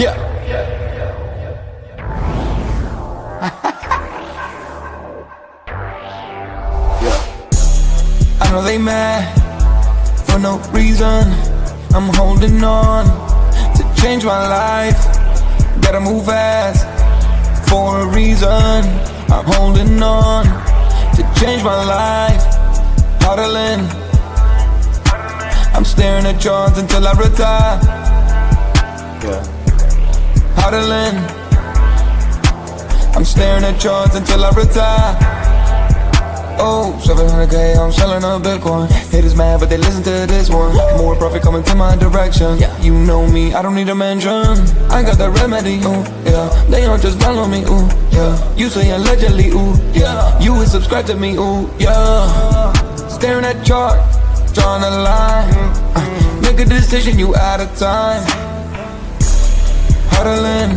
Yeah. I know they mad for no reason. I'm holding on to change my life. Gotta move fast for a reason. I'm holding on to change my life. HODLing. I'm staring at charts until I retire. Yeah. HODLing. I'm staring at charts until I retire. Oh, 700K, I'm selling a Bitcoin. Haters mad, but they listen to this one. More profit coming to my direction. Yeah, you know me, I don't need a mention. I got the remedy, ooh, yeah. They don't just follow me, ooh, yeah. You say allegedly, ooh, yeah. You would subscribe to me, ooh, yeah. Staring at chart, drawing a line. Make a decision, you out of time. HODLing.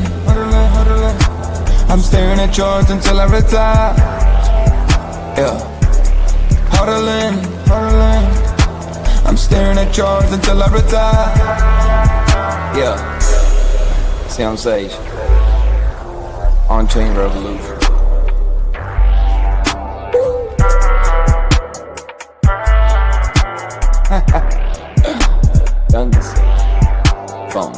I'm staring at charts until I retire. Yeah. HODLing. I'm staring at charts until I retire. Yeah. See on stage. OnChain Revolution. Guns. Pham.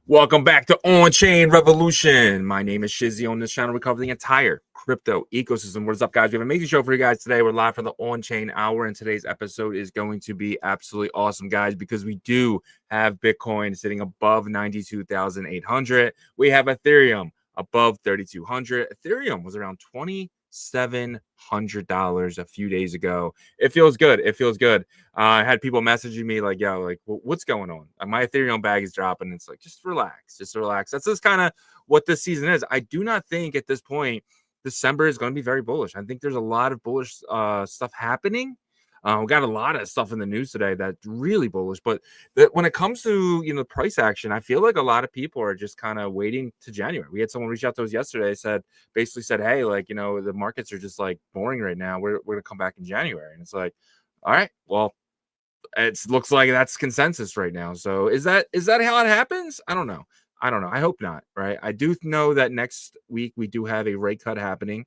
Welcome back to OnChain Revolution. My name is Shizzy. On this channel, we cover the entire crypto ecosystem. What is up, guys? We have an amazing show for you guys today. We're live for the OnChain Hour, and today's episode is going to be absolutely awesome, guys, because we do have Bitcoin sitting above 92,800. We have Ethereum above 3,200. Ethereum was around $2,700 a few days ago. It feels good. It feels good. I had people messaging me like, yo, like, what's going on? My Ethereum bag is dropping. It's like, just relax. Just relax. That's just kind of what this season is. I do not think at this point December is going to be very bullish. I think there's a lot of bullish stuff happening. We got a lot of stuff in the news today that's really bullish, but when it comes to, you know, price action, I feel like a lot of people are just kind of waiting to January. We had someone reach out to us yesterday, basically said, hey, like, you know, the markets are just like boring right now. We're going to come back in January. And it's like, all right, well, it looks like that's consensus right now. So is that how it happens? I don't know. I hope not. Right. I do know that next week we do have a rate cut happening.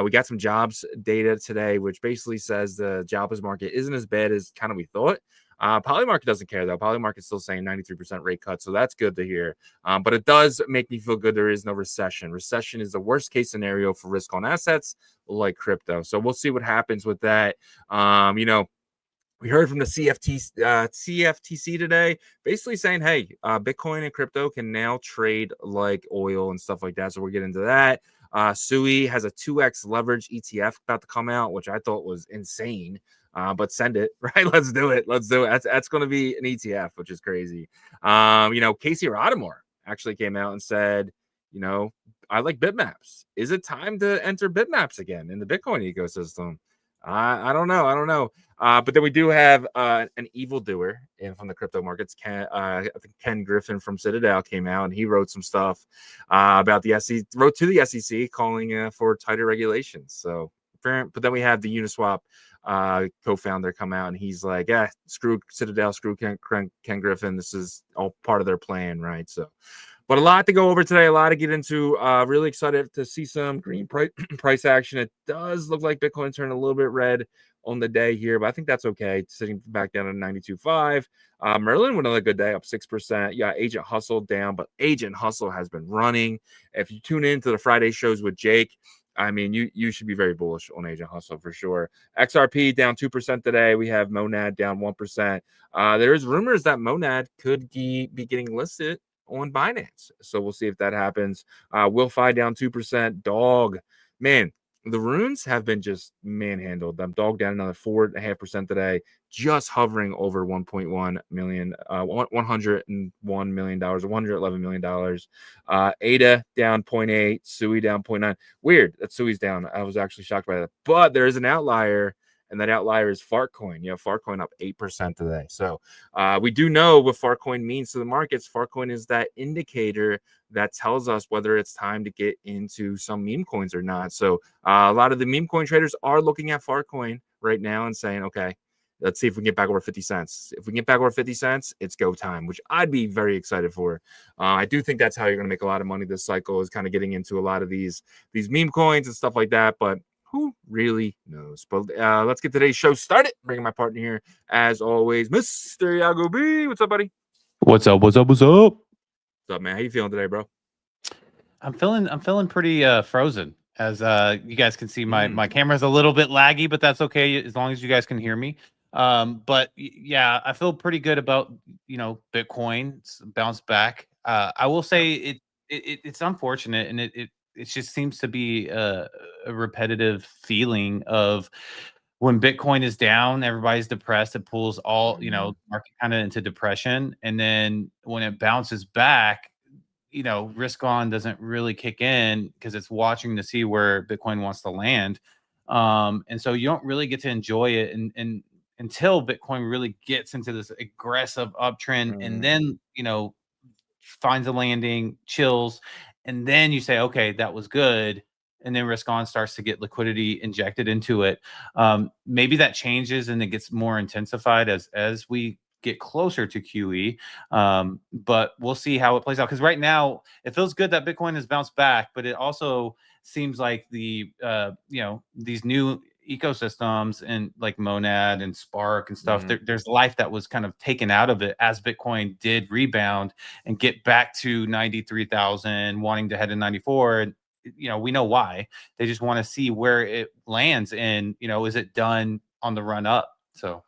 We got some jobs data today, which basically says the jobless market isn't as bad as kind of we thought. Polymarket doesn't care, though. Polymarket's still saying 93% rate cut, so that's good to hear. But it does make me feel good there is no recession. Recession is the worst case scenario for risk on assets like crypto. So we'll see what happens with that. You know, we heard from the CFTC today, basically saying, hey, Bitcoin and crypto can now trade like oil and stuff like that. So we'll get into that. SUI has a 2x leverage ETF about to come out, which I thought was insane. But send it, right? Let's do it. That's going to be an ETF, which is crazy. You know, Casey Rodarmor actually came out and said, you know, I like bitmaps. Is it time to enter bitmaps again in the Bitcoin ecosystem? I don't know. But then we do have an evildoer from the crypto markets. I think Ken Griffin from Citadel came out and he wrote some stuff about the SEC, wrote to the SEC calling for tighter regulations. So, but then we have the Uniswap co-founder come out and he's like, yeah, screw Citadel, screw Ken Griffin. This is all part of their plan, right? So, but a lot to go over today, a lot to get into. Really excited to see some green price action. It does look like Bitcoin turned a little bit red on the day here, but I think that's okay. Sitting back down at 92.5. Merlin with another good day, up 6%. Yeah, Agent Hustle down, but Agent Hustle has been running. If you tune into the Friday shows with Jake, I mean, you should be very bullish on Agent Hustle for sure. XRP down 2% today. We have Monad down 1%. There is rumors that Monad could be getting listed on Binance. So we'll see if that happens. Wilfi down 2%. Dog, man, the runes have been just manhandled. Dog down another 4.5% today, just hovering over 1.1 million, $101 million, $111 million. ADA down 0.8, SUI down 0.9. Weird that SUI's down. I was actually shocked by that. But there is an outlier, and that outlier is Fartcoin. Fartcoin up 8% today. So we do know what Fartcoin means to the markets. Fartcoin is that indicator that tells us whether it's time to get into some meme coins or not. So a lot of the meme coin traders are looking at Fartcoin right now and saying, okay, let's see if we can get back over 50 cents. If we can get back over 50 cents, it's go time, which I'd be very excited for. I do think that's how you're going to make a lot of money this cycle, is kind of getting into a lot of these meme coins and stuff like that. But who really knows? But let's get today's show started. Bringing my partner here, as always, Mr. Yagobi. What's up, buddy? What's up? What's up? What's up, man? How you feeling today, bro? I'm feeling pretty frozen. As you guys can see, my camera's a little bit laggy, but that's okay as long as you guys can hear me. But yeah, I feel pretty good about Bitcoin's bounce back. I will say it's unfortunate, and it just seems to be a repetitive feeling of when Bitcoin is down, everybody's depressed. It pulls all market kind of into depression, and then when it bounces back, risk on doesn't really kick in because it's watching to see where Bitcoin wants to land. And so you don't really get to enjoy it and until Bitcoin really gets into this aggressive uptrend and then, finds a landing, chills, and then you say, okay, that was good. And then risk on starts to get liquidity injected into it. Maybe that changes and it gets more intensified as we get closer to QE. But we'll see how it plays out. Because right now it feels good that Bitcoin has bounced back, but it also seems like the these new ecosystems and like Monad and Spark and stuff, there's life that was kind of taken out of it as Bitcoin did rebound and get back to 93,000, wanting to head to 94. And we know why. They just want to see where it lands and is it done on the run up? So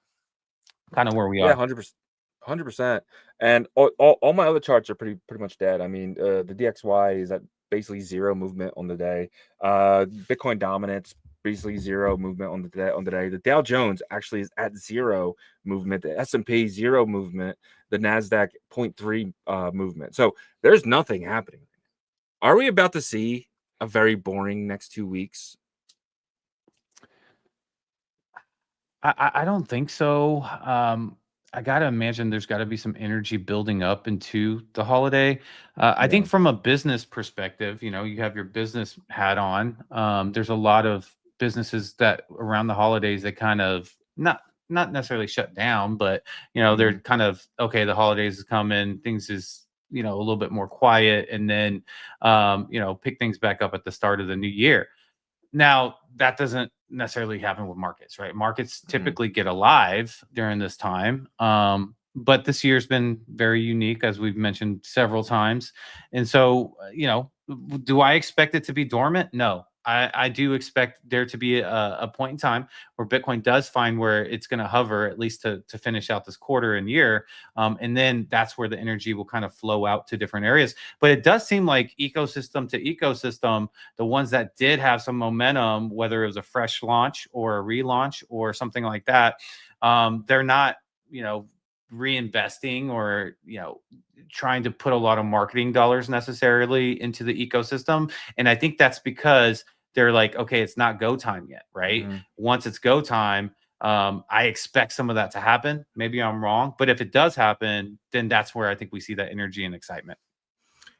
kind of where we are. 100%. And all my other charts are pretty much dead. I mean, the DXY is at basically zero movement on the day. Bitcoin dominance, basically zero movement on the day. The Dow Jones actually is at zero movement. The S&P zero movement. The Nasdaq 0.3 movement. So there's nothing happening. Are we about to see a very boring next 2 weeks? I don't think so. I gotta imagine there's got to be some energy building up into the holiday. I think from a business perspective, you have your business hat on. There's a lot of businesses that around the holidays that kind of not necessarily shut down, but they're kind of okay. The holidays is coming, things is a little bit more quiet, and then pick things back up at the start of the new year. Now, that doesn't necessarily happen with markets, right? Markets typically get alive during this time. But this year's been very unique, as we've mentioned several times. And so, do I expect it to be dormant? No. I do expect there to be a point in time where Bitcoin does find where it's going to hover, at least to finish out this quarter and year. And then that's where the energy will kind of flow out to different areas. But it does seem like ecosystem to ecosystem, the ones that did have some momentum, whether it was a fresh launch or a relaunch or something like that, they're not, reinvesting or trying to put a lot of marketing dollars necessarily into the ecosystem. And I think that's because they're like, okay, it's not go time yet, right? Once it's go time, I expect some of that to happen. Maybe I'm wrong, but if it does happen, then that's where I think we see that energy and excitement.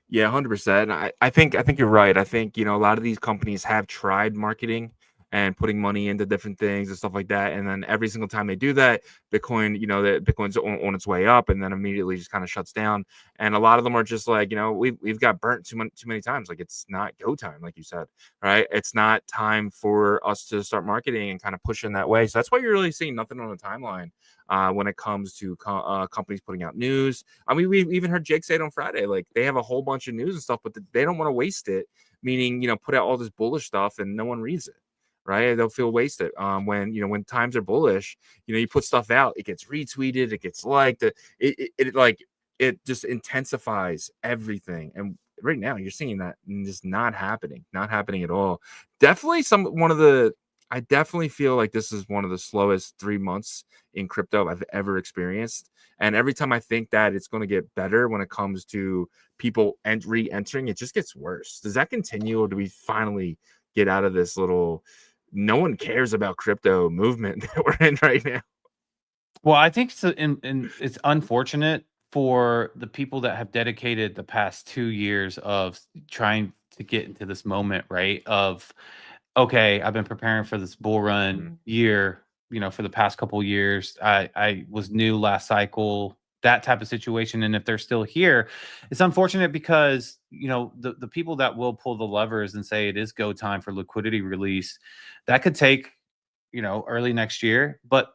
Yeah, 100%. I think you're right. I think a lot of these companies have tried marketing and putting money into different things and stuff like that. And then every single time they do that, Bitcoin, that Bitcoin's on its way up and then immediately just kind of shuts down. And a lot of them are just like, we've got burnt too many times. Like, it's not go time, like you said, right? It's not time for us to start marketing and kind of push in that way. So that's why you're really seeing nothing on the timeline when it comes to companies putting out news. I mean, we even heard Jake say it on Friday. Like, they have a whole bunch of news and stuff, but they don't want to waste it, meaning, put out all this bullish stuff and no one reads it. Right, they'll feel wasted. When times are bullish, you put stuff out, it gets retweeted, it gets liked, it just intensifies everything. And right now, you're seeing that just not happening at all. Definitely I definitely feel like this is one of the slowest 3 months in crypto I've ever experienced. And every time I think that it's going to get better when it comes to people re-entering, it just gets worse. Does that continue, or do we finally get out of this little no one cares about crypto movement that we're in right now. Well, I think it's it's unfortunate for the people that have dedicated the past 2 years of trying to get into this moment, right? Of okay, I've been preparing for this bull run year, for the past couple years. I was new last cycle, that type of situation. And if they're still here, it's unfortunate because, the people that will pull the levers and say it is go time for liquidity release, that could take, early next year. But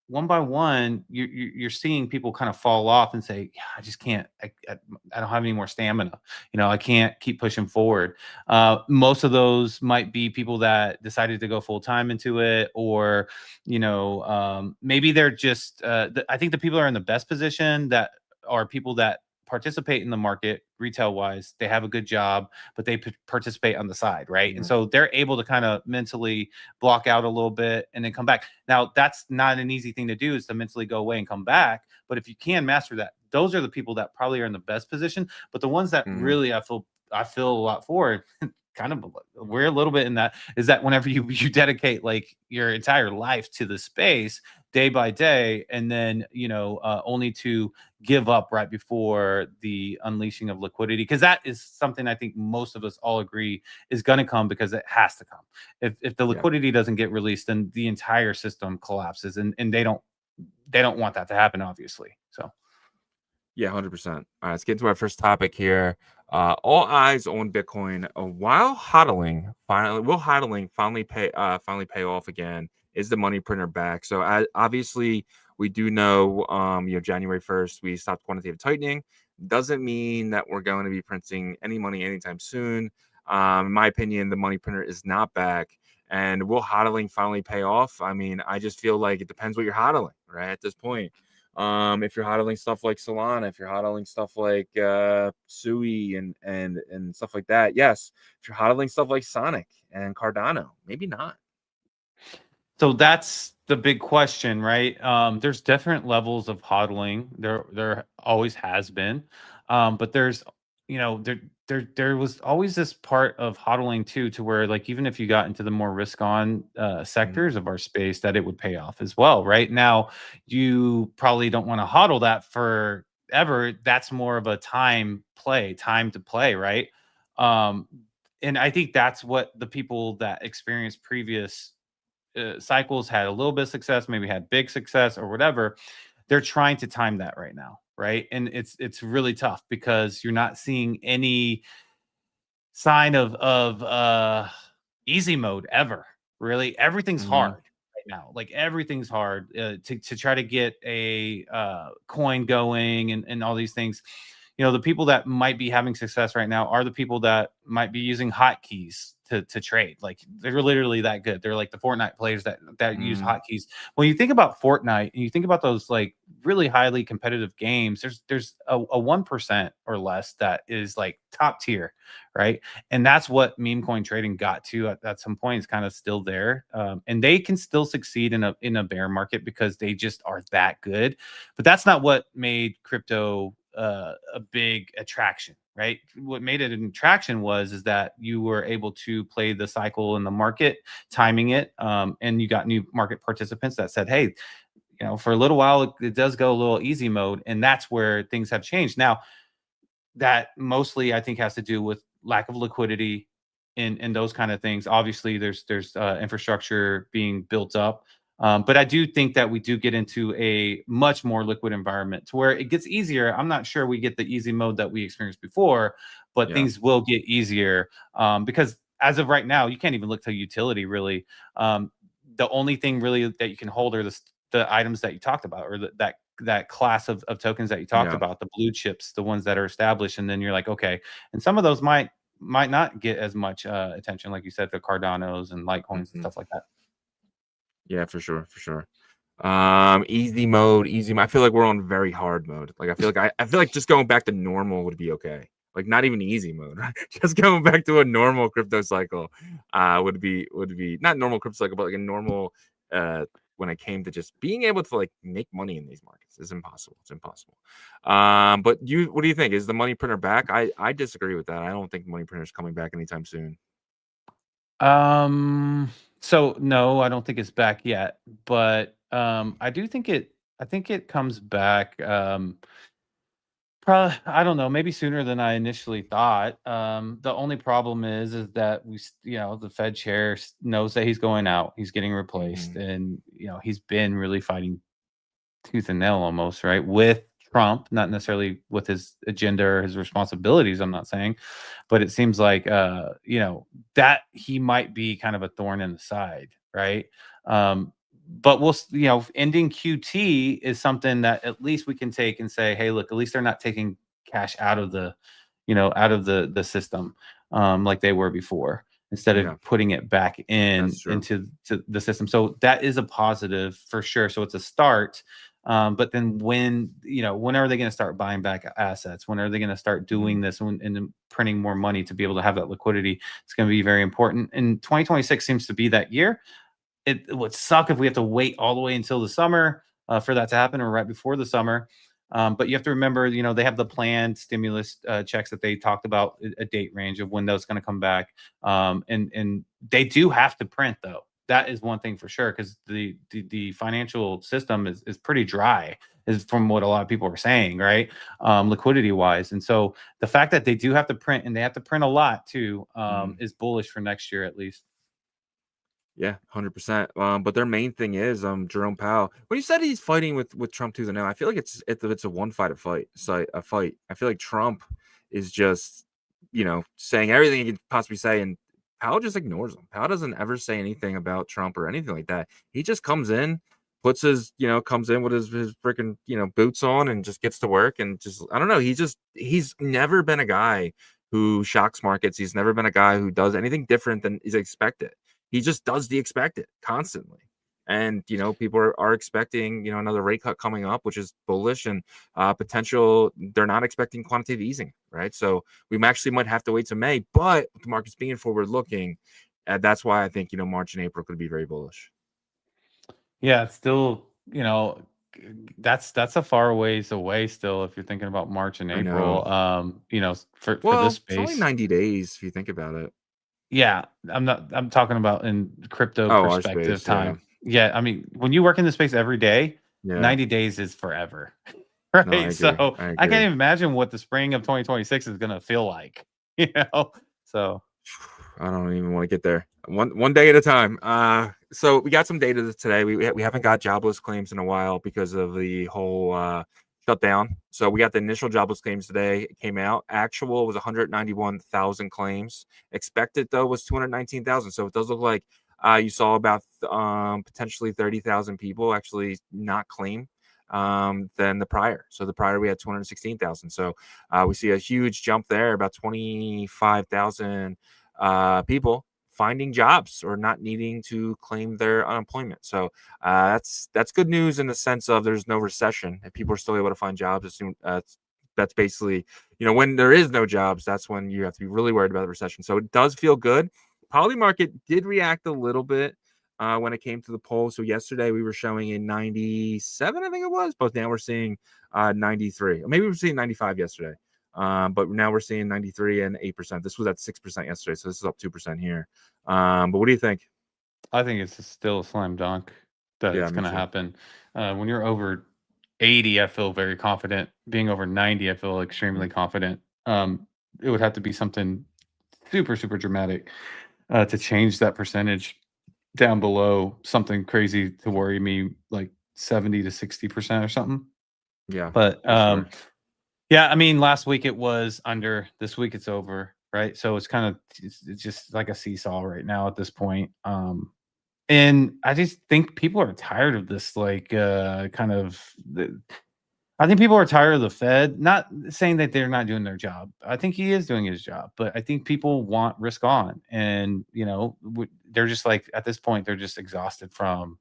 one by one, you're seeing people kind of fall off and say, "Yeah, I just can't. I don't have any more stamina. I can't keep pushing forward." Most of those might be people that decided to go full time into it, or maybe they're just. I think the people that are in the best position that are people that participate in the market retail wise. They have a good job, but they participate on the side, right? And so they're able to kind of mentally block out a little bit and then come back. Now, that's not an easy thing to do, is to mentally go away and come back. But if you can master that, those are the people that probably are in the best position. But the ones that really I feel a lot for, kind of we're a little bit in that, is that whenever you dedicate like your entire life to the space day by day, and then only to give up right before the unleashing of liquidity, because that is something I think most of us all agree is going to come, because it has to come. If the liquidity doesn't get released, then the entire system collapses, and they don't want that to happen, obviously. So yeah, 100%. All right, let's get into our first topic here. All eyes on Bitcoin. While hodling finally pay off again? Is the money printer back? So obviously we do know, January 1st we stopped quantitative tightening. Doesn't mean that we're going to be printing any money anytime soon. In my opinion, the money printer is not back. And will hodling finally pay off? I mean, I just feel like it depends what you're hodling, right? At this point. If you're hodling stuff like Solana, if you're hodling stuff like SUI and stuff like that, yes. If you're hodling stuff like Sonic and Cardano, maybe not. So that's the big question, right? There's different levels of hodling. There always has been, but there's, there was always this part of hodling too, to where like even if you got into the more risk on sectors of our space, that it would pay off as well. Right now, you probably don't want to hodl that forever. That's more of a time to play, right? And I think that's what the people that experienced previous cycles had a little bit of success, maybe had big success or whatever. They're trying to time that right now, right? And it's really tough because you're not seeing any sign of easy mode ever. Really, everything's hard right now. Like everything's hard to try to get a coin going and all these things. The people that might be having success right now are the people that might be using hotkeys to trade. Like they're literally that good. They're like the Fortnite players that use hotkeys. When you think about Fortnite and you think about those like really highly competitive games, there's a 1% or less that is like top tier, right? And that's what meme coin trading got to at some point. It's kind of still there, and they can still succeed in a bear market because they just are that good. But that's not what made crypto a big attraction, right? What made it an attraction is that you were able to play the cycle in the market, timing it, and you got new market participants that said, "Hey, for a little while it does go a little easy mode," and that's where things have changed. Now, that mostly I think has to do with lack of liquidity and those kind of things. Obviously, there's infrastructure being built up. But I do think that we do get into a much more liquid environment to where it gets easier. I'm not sure we get the easy mode that we experienced before, but things will get easier because as of right now, you can't even look to utility really. The only thing really that you can hold are the items that you talked about, or that class of tokens that you talked about, the blue chips, the ones that are established. And then you're like, okay, and some of those might not get as much attention, like you said, the Cardanos and Litecoins and stuff like that. Yeah, for sure. Easy mode. I feel like we're on very hard mode. Like I feel like just going back to normal would be okay. Like not even easy mode, right? Just going back to a normal crypto cycle would be not normal crypto cycle, but like a normal when it came to just being able to like make money in these markets is impossible. It's impossible. But what do you think? Is the money printer back? I disagree with that. I don't think the money printer is coming back anytime soon. So no, I don't think it's back yet, but I do think it. I think it comes back. Probably, I don't know, maybe sooner than I initially thought. The only problem is that the Fed chair knows that he's going out, he's getting replaced, Mhm. and he's been really fighting tooth and nail almost, right, with Trump, not necessarily with his agenda or his responsibilities. I'm not saying, but it seems like that he might be kind of a thorn in the side, right? But ending QT is something that at least we can take and say, hey, look, at least they're not taking cash out of the system, like they were before, instead of Yeah, putting it back that's true. into the system. So that is a positive for sure. So it's a start. But then when are they going to start buying back assets? When are they going to start doing Mhm. this and then printing more money to be able to have that liquidity? It's going to be very important. And 2026 seems to be that year. It would suck if we have to wait all the way until the summer for that to happen, or right before the summer. But you have to remember, they have the planned stimulus checks that they talked about, a date range of when those going to come back. And they do have to print, though. That is one thing for sure, because the financial system is pretty dry, is from what a lot of people are saying, right? Liquidity wise. And so the fact that they do have to print, and they have to print a lot too, Mhm. is bullish for next year at least. Yeah, 100%. But their main thing is Jerome Powell. When you said he's fighting with Trump tooth and nail, I feel like it's a one-sided fight. A fight. I feel like Trump is just saying everything he could possibly say, and Powell just ignores him. Powell doesn't ever say anything about Trump or anything like that. He just comes in, puts his comes in with his freaking boots on, and just gets to work, and just I don't know. He's never been a guy who shocks markets. He's never been a guy who does anything different than is expected. He just does the expected constantly. And people are expecting another rate cut coming up, which is bullish, and potential. They're not expecting quantitative easing, right? So we actually might have to wait to May, but the market's being forward looking, that's why I think March and April could be very bullish. Yeah, it's still, that's a far ways away still if you're thinking about March and I know. April. For this Well, it's only space. 90 days if you think about it. Yeah, I'm talking about in crypto Oh, our perspective space, yeah, time. Yeah, I mean, when you work in the space every day, yeah. 90 days is forever. No, I Right? agree. So, I I can't agree. even imagine what the spring of 2026 is gonna feel like, you know? So, I don't even want to get there. One day at a time. So we got some data today. We haven't got jobless claims in a while because of the whole shutdown. So we got the initial jobless claims today. It came out. Actual was 191,000 claims. Expected though was 219,000. So it does look like you saw about potentially 30,000 people actually not claim than the prior. So the prior we had 216,000. So we see a huge jump there, about 25,000 people finding jobs or not needing to claim their unemployment. So that's good news in the sense of there's no recession and people are still able to find jobs. As soon that's basically when there is no jobs, that's when you have to be really worried about the recession. So it does feel good. Poly market did react a little bit when it came to the poll. So yesterday we were showing in 97, I think it was, but now we're seeing 93. Or maybe we were seeing 95 yesterday. But now we're seeing 93 and 8%. This was at 6% yesterday, so this is up 2% here. But what do you think? I think it's still a slam dunk that Yeah, it's me gonna too. happen. When you're over 80, I feel very confident. Being over 90, I feel extremely Mhm. confident. It would have to be something super, super dramatic to change that percentage down below something crazy to worry me, like 70 to 60% or something. Yeah, But for sure. yeah, I mean, last week it was under. This week it's over, right? So it's just like a seesaw right now at this point. And I just think people are tired of this, like, kind of I think people are tired of the Fed, not saying that they're not doing their job. I think he is doing his job, but I think people want risk on, and they're just like at this point they're just exhausted from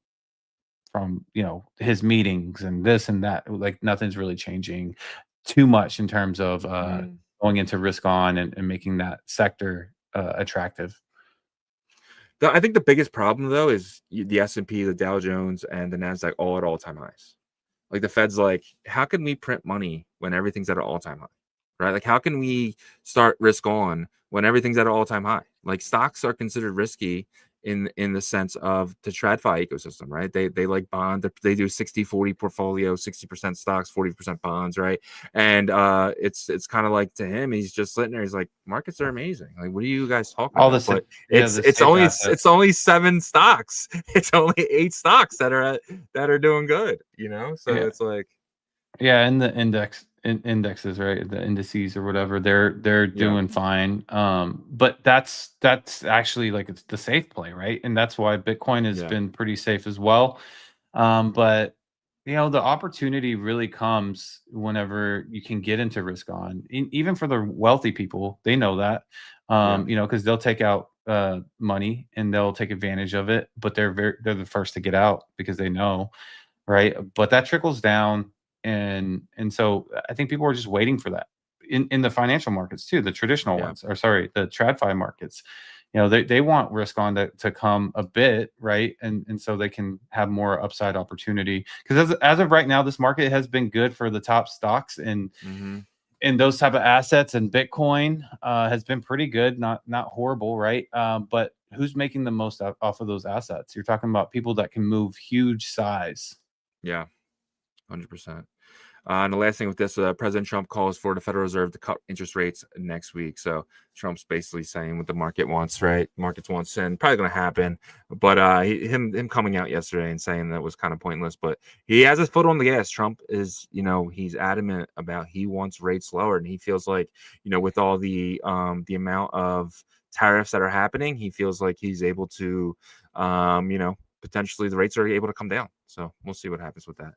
his meetings and this and that. Like nothing's really changing too much in terms of Mm. going into risk on and making that sector attractive. I think the biggest problem though is the S&P, the Dow Jones, and the Nasdaq all at all-time highs. Like the Fed's like, how can we print money when everything's at an all-time high? Right? Like how can we start risk on when everything's at an all-time high? Like stocks are considered risky in the sense of the TradFi ecosystem, right? They like bond, they do 60-40 portfolio, 60% stocks, 40% bonds, right? And it's kind of like, to him, he's just sitting there, he's like, markets are amazing. Like, what are you guys talking All about? the But the it's safe assets. it's only 7 stocks. It's only 8 stocks that are doing good, you know? So Yeah. it's like, Yeah, and the indexes, right? The indices or whatever, they're yeah, doing fine. But that's actually like it's the safe play, right? And that's why Bitcoin has yeah, been pretty safe as well. But you know, the opportunity really comes whenever you can get into risk on. Even for the wealthy people, they know that. yeah, You know, because they'll take out money and they'll take advantage of it, but they're the first to get out because they know, right? But that trickles down, and so I think people are just waiting for that in the financial markets too, the traditional yeah, ones, or sorry, the TradFi markets. You know, they want risk on to come a bit, right? And so they can have more upside opportunity. Because as of right now, this market has been good for the top stocks and mm-hmm. those type of assets, and Bitcoin has been pretty good, not horrible, right? But who's making the most off of those assets? You're talking about people that can move huge size. Yeah, 100%. And the last thing with this, President Trump calls for the Federal Reserve to cut interest rates next week. So Trump's basically saying what the market wants, right? Markets wants, and probably going to happen. But him coming out yesterday and saying that was kind of pointless. But he has his foot on the gas. Trump is, he's adamant about he wants rates lower, and he feels like, with all the amount of tariffs that are happening, he feels like he's able to, potentially the rates are able to come down. So we'll see what happens with that.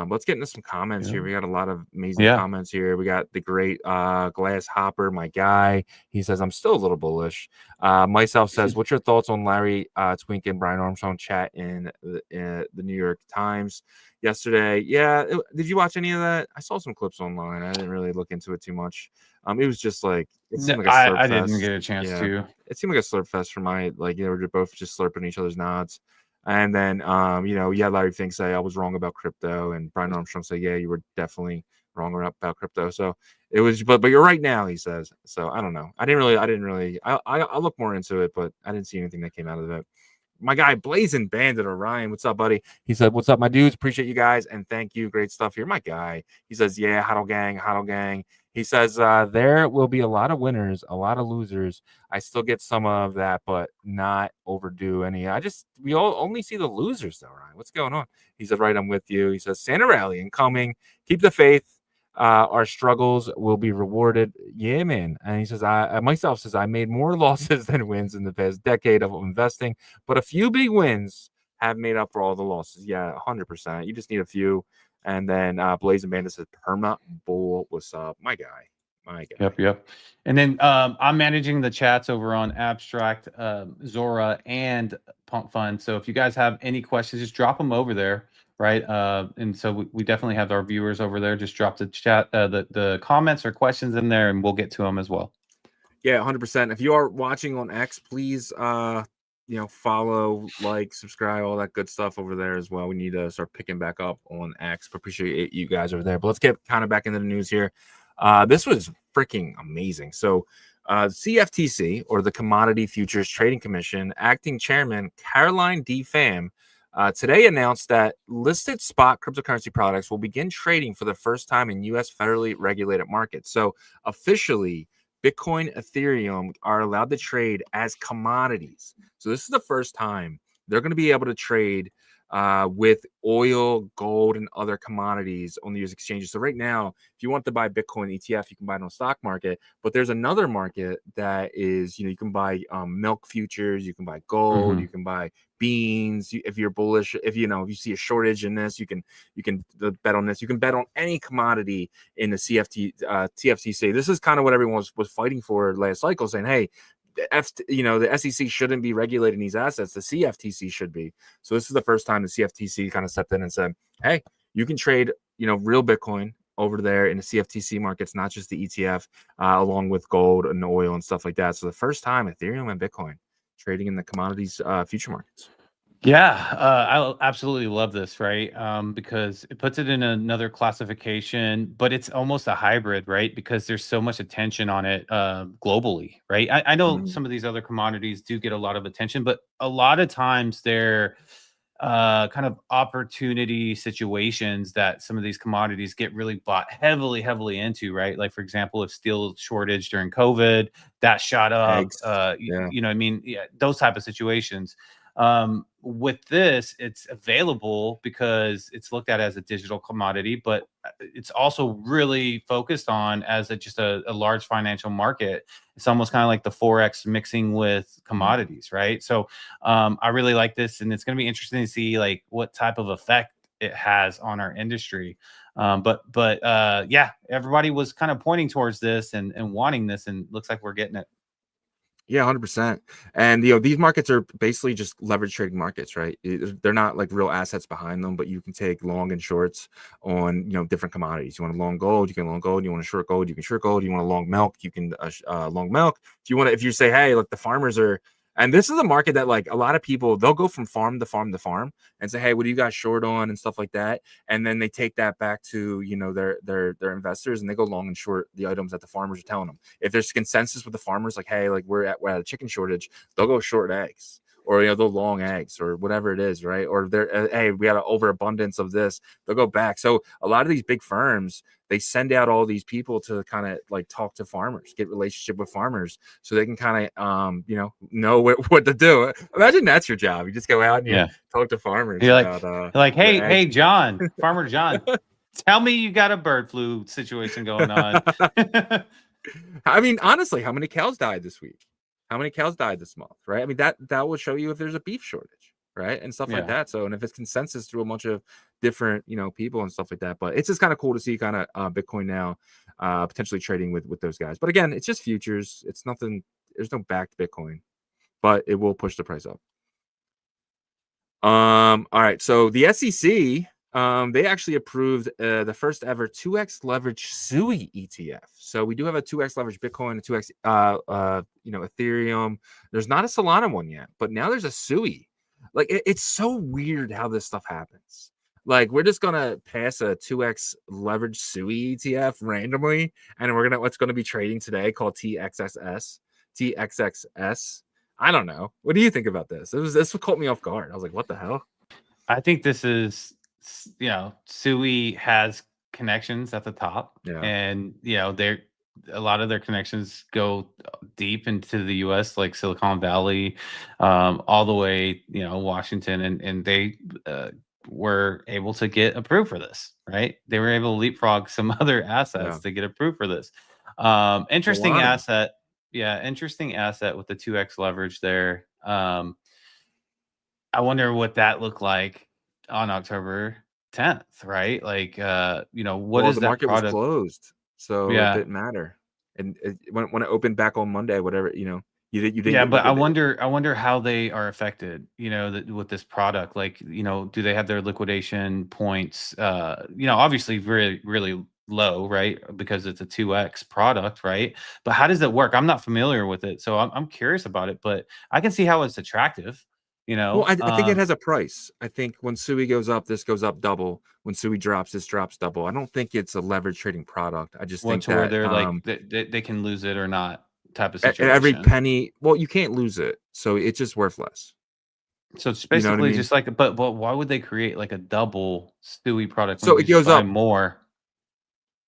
Let's get into some comments here. We got a lot of amazing comments here. We got the great Glass Hopper, my guy. He says, I'm still a little bullish. Myself says, what's your thoughts on Larry Twink and Brian Armstrong chat in the New York Times yesterday? Yeah. Did you watch any of that? I saw some clips online. I didn't really look into it too much. It was just like, it seemed like a slurp I fest. didn't get a chance to. It seemed like a slurp fest for my, we're both just slurping each other's nods. And then, Larry Fink say I was wrong about crypto, and Brian Armstrong say, yeah, you were definitely wrong about crypto. So it was, but you're right now, he says. So I don't know. I didn't really. I'll look more into it, but I didn't see anything that came out of it. My guy Blazing Bandit Orion, what's up, buddy? He said, what's up, my dudes? Appreciate you guys and thank you. Great stuff here, my guy. He says, yeah, HODL gang. He says, there will be a lot of winners, a lot of losers. I still get some of that, but not overdue any. We all only see the losers, though, Ryan. What's going on? He said, right, I'm with you. He says, Santa Rally incoming. Keep the faith. Our struggles will be rewarded. Yeah, man. And he says, I made more losses than wins in the past decade of investing, but a few big wins have made up for all the losses. Yeah, 100%. You just need a few. And then Blazing Bandit says, Perma Bull, what's up? My guy. Yep. And then I'm managing the chats over on Abstract, Zora, and Pump Fund. So if you guys have any questions, just drop them over there, right? And so we definitely have our viewers over there. Just drop the chat, the comments or questions in there, and we'll get to them as well. Yeah, 100%. If you are watching on X, please follow, like, subscribe, all that good stuff over there as well. We need to start picking back up on X. Appreciate you guys over there. But let's get kind of back into the news here. This was freaking amazing. So CFTC, or the Commodity Futures Trading Commission, acting chairman Caroline D. Pham, today announced that listed spot cryptocurrency products will begin trading for the first time in U.S. federally regulated markets. So officially, Bitcoin, Ethereum are allowed to trade as commodities. So this is the first time they're going to be able to trade with oil, gold, and other commodities on the U.S. exchanges. So right now, if you want to buy Bitcoin ETF, you can buy it on the stock market. But there's another market that is, you can buy milk futures, you can buy gold, you can buy beans. If you're bullish, if you see a shortage in this, you can bet on this. You can bet on any commodity in the TFTC. This is kind of what everyone was fighting for last cycle, saying, hey, the SEC shouldn't be regulating these assets. The CFTC should be. So this is the first time the CFTC kind of stepped in and said, hey, you can trade, real Bitcoin over there in the CFTC markets, not just the ETF, along with gold and oil and stuff like that. So the first time Ethereum and Bitcoin trading in the commodities future markets. Yeah, I absolutely love this, right? Because it puts it in another classification, but it's almost a hybrid, right? Because there's so much attention on it globally, right? I know Mhm. some of these other commodities do get a lot of attention, but a lot of times they're kind of opportunity situations that some of these commodities get really bought heavily into, right? Like for example, if steel shortage during COVID, that shot up. Eggs. Yeah. You know, what I mean, yeah, those type of situations. With this, it's available because it's looked at as a digital commodity, but it's also really focused on as just a large financial market. It's almost kind of like the forex mixing with Mhm. commodities, right? So I really like this, and it's going to be interesting to see like what type of effect it has on our industry. But yeah, everybody was kind of pointing towards this and wanting this, and looks like we're getting it. Yeah, 100%. And these markets are basically just leverage trading markets, right? They're not like real assets behind them, but you can take long and shorts on different commodities. You want to long gold, you can long gold. You want to short gold, you can short gold. You want to long milk, you can long milk. If you say, hey, look, the farmers are, and this is a market that like a lot of people, they'll go from farm to farm to farm and say, hey, what do you guys short on and stuff like that, and then they take that back to their investors, and they go long and short the items that the farmers are telling them. If there's consensus with the farmers, like, hey, like we're at a chicken shortage, they'll go short eggs, or they'll long eggs, or whatever it is, right? Or they're hey, we got an overabundance of this, they'll go back. So a lot of these big firms, they send out all these people to kind of like talk to farmers, get relationship with farmers, so they can kind of know what to do. Imagine that's your job. You just go out and you Yeah, talk to farmers you're like, about their hey, eggs. John, Farmer John, tell me you got a bird flu situation going on. I mean, honestly, how many cows died this week? How many cows died this month, right? I mean, that will show you if there's a beef shortage, right? And stuff like Yeah. that. So, and if it's consensus through a bunch of different, people and stuff like that. But it's just kind of cool to see kind of Bitcoin now potentially trading with those guys. But again, it's just futures. It's nothing. There's no backed Bitcoin, but it will push the price up. All right. So the SEC, they actually approved the first ever 2x leverage SUI ETF. So we do have a 2x leverage Bitcoin, a 2x Ethereum. There's not a Solana one yet, but now there's a SUI. Like it's so weird how this stuff happens. Like we're just gonna pass a 2x leverage SUI ETF randomly, and we're gonna what's gonna be trading today called TXXS. I don't know. What do you think about this? This caught me off guard. I was like, what the hell? I think this is, SUI has connections at the top, Yeah. and they're a lot of their connections go deep into the U.S., like Silicon Valley, all the way, Washington, and they were able to get approved for this, right? They were able to leapfrog some other Yeah. assets to get approved for this. Interesting Solana. asset, yeah, interesting asset with the 2x leverage there. I wonder what that looked like on October 10th, right? Like, what Well, is the that market was product? closed, so it Yeah. didn't matter. And when it opened back on Monday, whatever, you didn't Yeah, get but I liquidated. wonder I wonder how they are affected, with this product. Like, do they have their liquidation points obviously really, really low, right? Because it's a 2x product, right? But how does it work? I'm not familiar with it, so I'm curious about it, but I can see how it's attractive, you Well, know. I think it has a price. I think when SUI goes up, this goes up double. When SUI drops, this drops double. I don't think it's a leverage trading product. I just What think to where that they're like they can lose it or not type of every situation. penny, well, you can't lose it, so it's just worth less. So it's You know what I basically mean? just like, but why would they create like a double Stewie product when So you it could just goes buy up. more?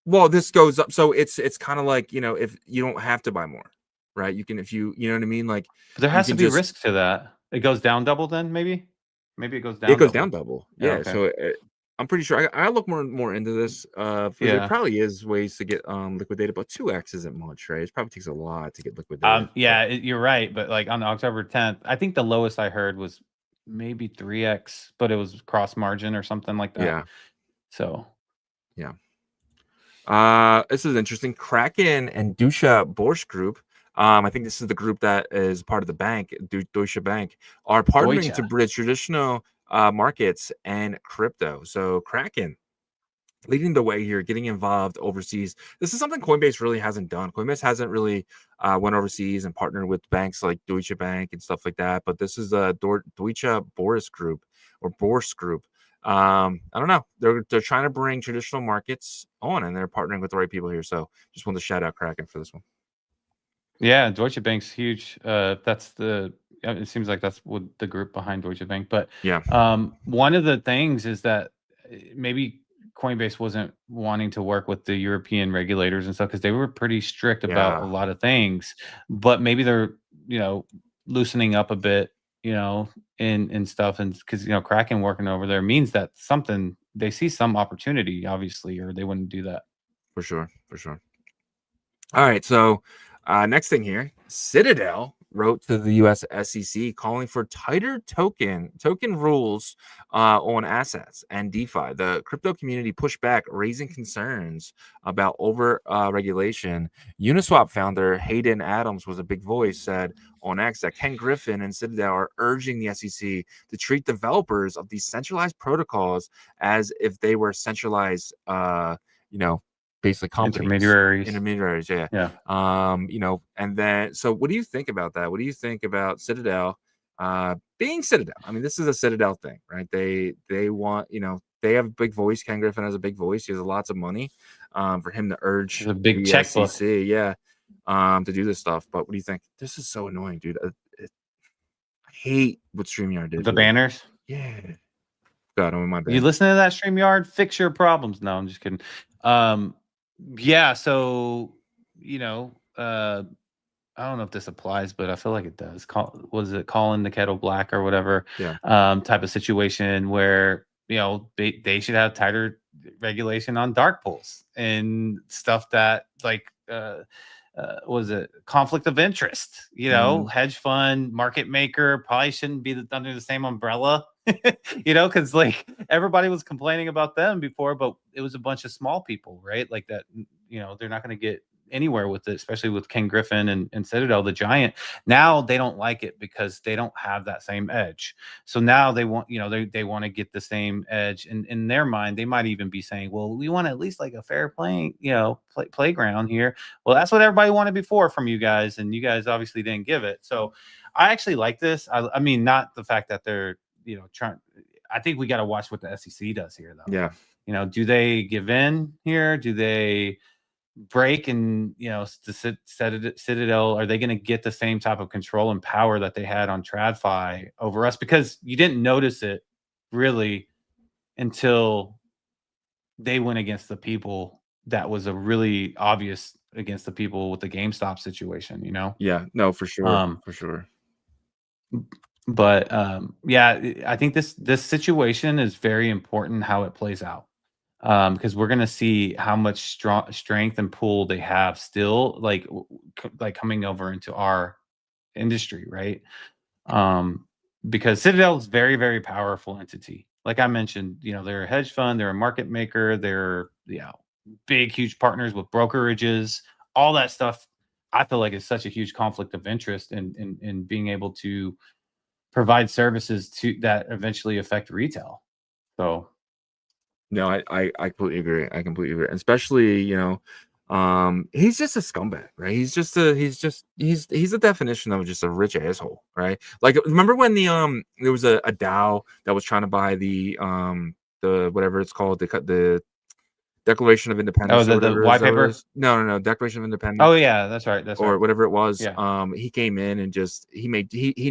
Well, this goes up. So it's kind of like, if you don't have to buy more, right? You can, if you know what I mean? Like But there you has to can be just, risk to that. It goes down double then maybe? Maybe it goes it down goes down double. double. Yeah, Yeah. okay. So I'm pretty sure I look more into this because there Yeah. probably is ways to get liquidated, but 2x isn't much, right? It probably takes a lot to get liquidated. But Yeah, you're right, but like on October 10th, I think the lowest I heard was maybe 3x, but it was cross margin or something like that. yeah, So, yeah. This is interesting. Kraken and Deutsche Börse Group. I think this is the group that is part of the bank, Deutsche Bank, are partnering Deutsche. to bridge traditional markets and crypto. So Kraken, leading the way here, getting involved overseas. This is something Coinbase really hasn't done. Coinbase hasn't really went overseas and partnered with banks like Deutsche Bank and stuff like that. But this is a Deutsche Börse Group or Börse Group. I don't know. They're trying to bring traditional markets on, and they're partnering with the right people here. So just wanted to shout out Kraken for this one. Yeah, Deutsche Bank's huge. That's the. It seems like that's what the group behind Deutsche Bank. But Yeah, one of the things is that maybe Coinbase wasn't wanting to work with the European regulators and stuff because they were pretty strict about a yeah, lot of things. But maybe they're, you know, loosening up a bit, you know, in stuff, and because, you know, Kraken working over there means that something, they see some opportunity, obviously, or they wouldn't do that. for sure, for sure. All right, so next thing here, Citadel wrote to the U.S. SEC calling for tighter token rules on assets and DeFi. The crypto community pushed back, raising concerns about over regulation. Uniswap founder Hayden Adams was a big voice, said on X that Ken Griffin and Citadel are urging the SEC to treat developers of these centralized protocols as if they were centralized, basically companies, intermediaries, yeah. And then, so what do you think about that? What do you think about Citadel being Citadel? I mean, this is a Citadel thing, right? They want, they have a big voice. Ken Griffin has a big voice. He has lots of money for him to urge the big the checkbook, SEC, to do this stuff. But what do you think? This is so annoying, dude. I hate what StreamYard did. the banners. Yeah. God, I'm in my bed. You listen to that StreamYard, fix your problems. No, I'm just kidding. Yeah, so, I don't know if this applies, but I feel like it does. Was it calling the kettle black or whatever? Yeah. Type of situation where, they should have tighter regulation on dark pools and stuff that, like, was it conflict of interest? Hedge fund, market maker probably shouldn't be under the same umbrella. Because like everybody was complaining about them before, but it was a bunch of small people, right? Like that, they're not going to get anywhere with it, especially with Ken Griffin and Citadel, the giant. Now they don't like it because they don't have that same edge. So now they want, they want to get the same edge. And in their mind, they might even be saying, well, we want at least like a fair playing, playground here. Well, that's what everybody wanted before from you guys, and you guys obviously didn't give it. So I actually like this. I mean, not the fact that they're, trying. I think we got to watch what the SEC does here, though. Yeah. Do they give in here? Do they break? And the Citadel, are they going to get the same type of control and power that they had on TradFi over us? Because you didn't notice it really until they went against the people. That was a really obvious against the people with the GameStop situation. Yeah. No, for sure. For sure. But yeah, I think this situation is very important how it plays out, because we're going to see how much strength and pull they have still, like coming over into our industry, right? Because Citadel is very, very powerful entity. Like I mentioned, they're a hedge fund, they're a market maker, they're big, huge partners with brokerages, all that stuff. I feel like it's such a huge conflict of interest in being able to provide services that eventually affect retail. So no, I completely agree. I completely agree. Especially, he's just a scumbag, right? He's the definition of just a rich asshole, right? Like, remember when there was a DAO that was trying to buy the whatever it's called, the Declaration of Independence. Oh, the white paper? No, Declaration of Independence. Oh yeah, that's right. Or whatever it was. Yeah. He came in and just he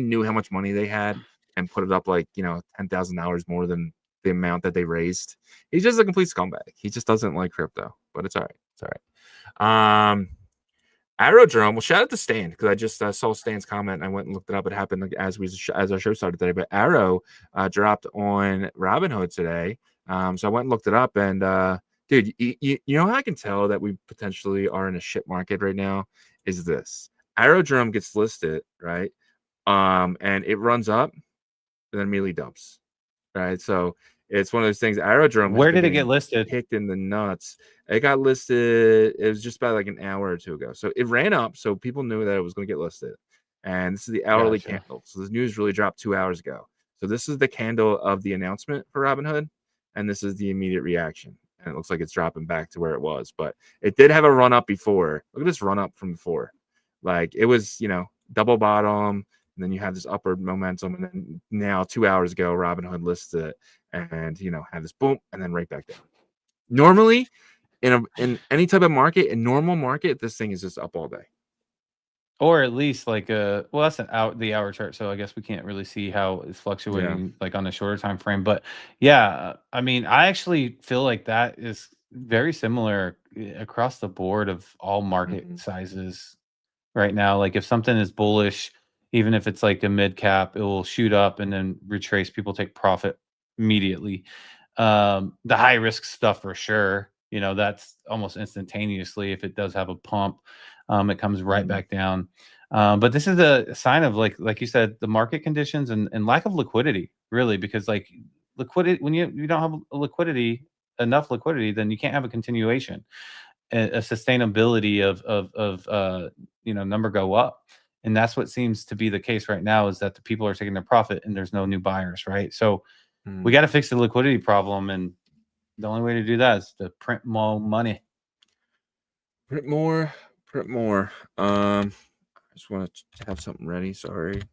knew how much money they had and put it up like $10,000 more than the amount that they raised. He's just a complete scumbag. He just doesn't like crypto, but it's all right. It's all right. Aerodrome. Well, shout out to Stan, because I just saw Stan's comment and I went and looked it up. It happened as our show started today. But Arrow dropped on Robinhood today. So I went and looked it up, and dude, you know how I can tell that we potentially are in a shit market right now is this. Aerodrome gets listed, right? And it runs up and then immediately dumps, right? So it's one of those things. Aerodrome. Where did it get listed? Kicked in the nuts. It got listed. It was just about like an hour or two ago. So it ran up. So people knew that it was going to get listed. And this is the hourly candle. So this news really dropped 2 hours ago. So this is the candle of the announcement for Robinhood, and this is the immediate reaction. and it looks like it's dropping back to where it was. But it did have a run up before. Look at this run up from before. Like it was, double bottom, and then you have this upward momentum, and then now 2 hours ago, Robinhood listed it, and had this boom, and then right back down. Normally, in any type of market, in normal market, this thing is just up all day. Or at least like that's the hour chart, so I guess we can't really see how it's fluctuating like on a shorter time frame. But yeah, I mean, I actually feel like that is very similar across the board of all market sizes right now. Like if something is bullish, even if it's like a mid cap, it will shoot up and then retrace. People take profit immediately. The high risk stuff for sure, that's almost instantaneously. If it does have a pump, it comes right back down. But this is a sign of like you said, the market conditions and lack of liquidity, really, because like liquidity, when you don't have enough liquidity, then you can't have a continuation, a sustainability of number go up. And that's what seems to be the case right now, is that the people are taking their profit and there's no new buyers, right? So we got to fix the liquidity problem, and the only way to do that is to print more money. Print more. I just want to have something ready. Sorry.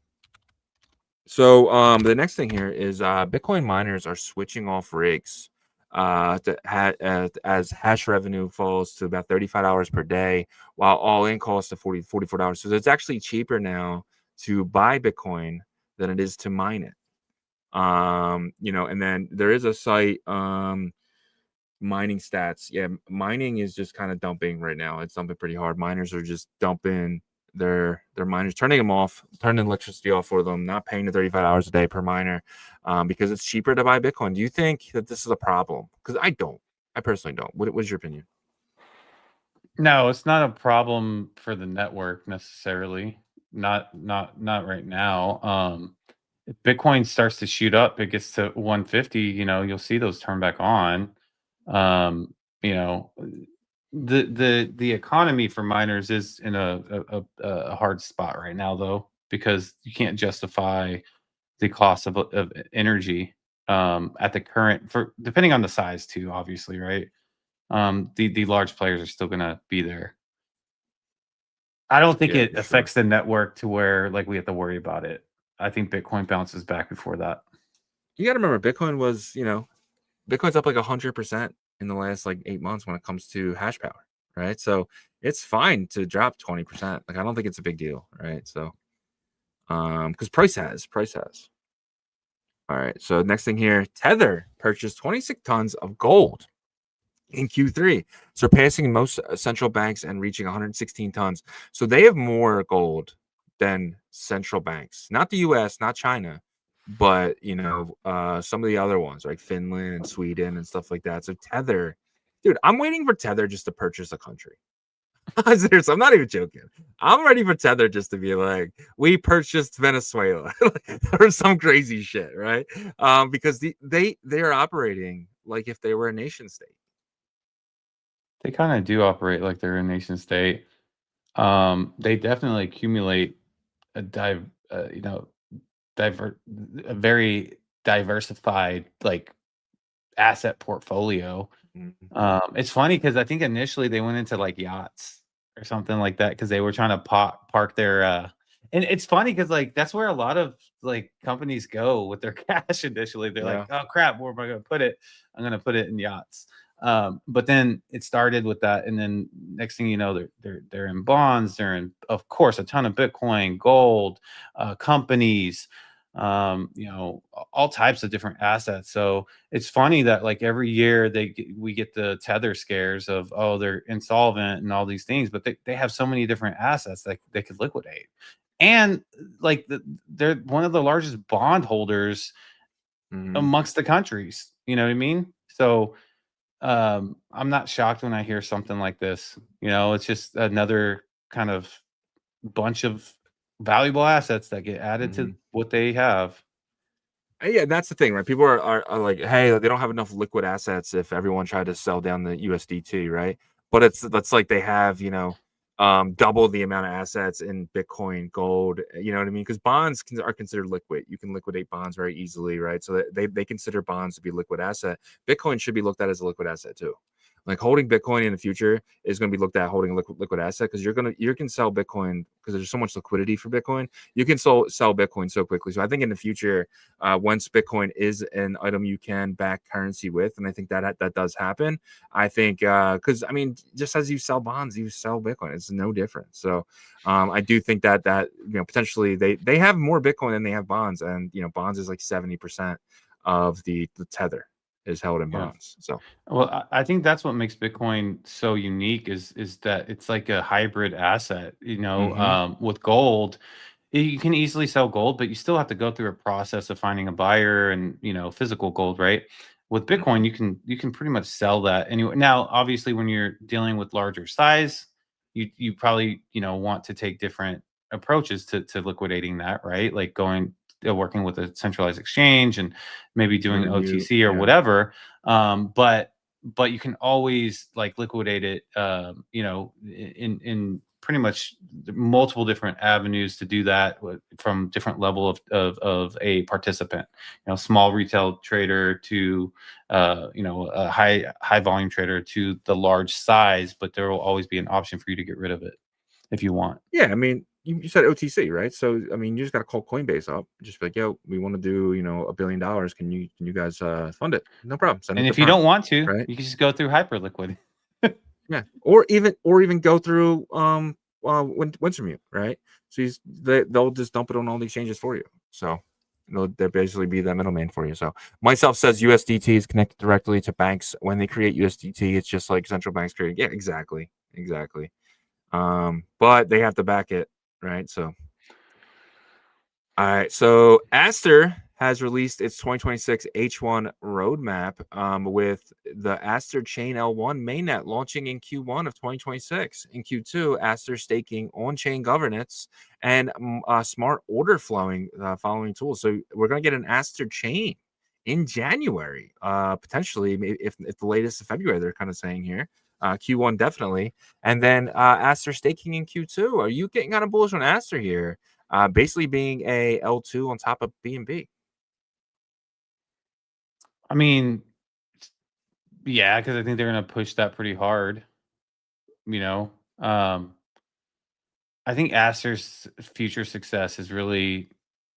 So the next thing here is Bitcoin miners are switching off rigs as hash revenue falls to about $35 per day, while all-in costs to $44. So it's actually cheaper now to buy Bitcoin than it is to mine it. And then there is a site, mining stats. Yeah, mining is just kind of dumping right now. It's dumping pretty hard. Miners are just dumping their miners, turning them off, turning electricity off for them, not paying the $35 a day per miner, because it's cheaper to buy Bitcoin. Do you think that this is a problem? Because I personally don't. What's your opinion? No, it's not a problem for the network necessarily. Not right now. If Bitcoin starts to shoot up, it gets to 150, you'll see those turn back on. The economy for miners is in a hard spot right now, though, because you can't justify the cost of energy at the current, for depending on the size too, obviously, right? The large players are still going to be there. I don't think it affects the network to where like we have to worry about it. I think Bitcoin bounces back before that. You got to remember, Bitcoin was, Bitcoin's up like 100% in the last like 8 months when it comes to hash power, right? So it's fine to drop 20%. Like I don't think it's a big deal, right? So, because price has. All right. So next thing here, Tether purchased 26 tons of gold in Q3, surpassing most central banks and reaching 116 tons. So they have more gold than central banks, not the U.S., not China, but some of the other ones like Finland and Sweden and stuff like that. So Tether, dude, I'm waiting for Tether just to purchase a country. Seriously, I'm not even joking. I'm ready for Tether just to be like, we purchased Venezuela or some crazy shit, right? Because they are operating like if they were a nation state. They kind of do operate like they're a nation state. They definitely accumulate a very diversified like asset portfolio. It's funny because I think initially they went into like yachts or something like that because they were trying to park their and it's funny because like that's where a lot of like companies go with their cash initially. They're like, oh crap, where am I gonna put it? I'm gonna put it in yachts. But then it started with that, and then next thing you know, they're in bonds, they're in, of course, a ton of Bitcoin, gold, companies, all types of different assets. So it's funny that like every year we get the Tether scares of, oh, they're insolvent and all these things, but they have so many different assets that they could liquidate, and like they're one of the largest bond holders amongst the countries. You know what I mean? So I'm not shocked when I hear something like this. It's just another kind of bunch of valuable assets that get added to what they have. Yeah, that's the thing, right? People are like, hey, they don't have enough liquid assets if everyone tried to sell down the USDT, right? But that's like they have, double the amount of assets in Bitcoin, gold, you know what I mean? Because bonds are considered liquid. You can liquidate bonds very easily, right? So they consider bonds to be a liquid asset. Bitcoin should be looked at as a liquid asset too. Like holding Bitcoin in the future is going to be looked at holding a liquid asset, because you can sell Bitcoin because there's so much liquidity for Bitcoin. You can sell Bitcoin so quickly. So I think in the future, once Bitcoin is an item you can back currency with, and I think that does happen. I think because I mean, just as you sell bonds, you sell Bitcoin. It's no different. So I do think that potentially they have more Bitcoin than they have bonds, and bonds is like 70% of the Tether is held in bonds. So well, I think that's what makes Bitcoin so unique is that it's like a hybrid asset. With gold, you can easily sell gold, but you still have to go through a process of finding a buyer and physical gold, right? With Bitcoin, you can pretty much sell that anyway. Now, obviously, when you're dealing with larger size, you probably want to take different approaches to liquidating that, right? Like working with a centralized exchange and maybe doing OTC or whatever. But you can always like liquidate it, in pretty much multiple different avenues to do that from different level of a participant, small retail trader to, a high volume trader to the large size, but there will always be an option for you to get rid of it if you want. Yeah, I mean, you said OTC, right? So I mean, you just got to call Coinbase up, just be like, yo, we want to do $1 billion. Can you guys fund it? No problem. Send And it to if you Pham, don't want to, right? you can just go through Hyperliquid. Yeah, or even go through Wintermute, right? So they'll just dump it on all the exchanges for you. So they'll basically be that middleman for you. So myself says USDT is connected directly to banks. When they create USDT, it's just like central banks creating. Yeah, exactly. But they have to back it, right? So all right, so Aster has released its 2026 H1 roadmap with the Aster Chain L1 mainnet launching in Q1 of 2026. In Q2, Aster staking on-chain governance and smart order flowing following tools. So we're going to get an Aster chain in January, potentially, if the latest of February, they're kind of saying here. Q1 definitely. And then Aster staking in Q2. Are you getting kind of bullish on Aster here? Basically being a L2 on top of BNB. I mean, yeah, because I think they're going to push that pretty hard. I think Aster's future success is really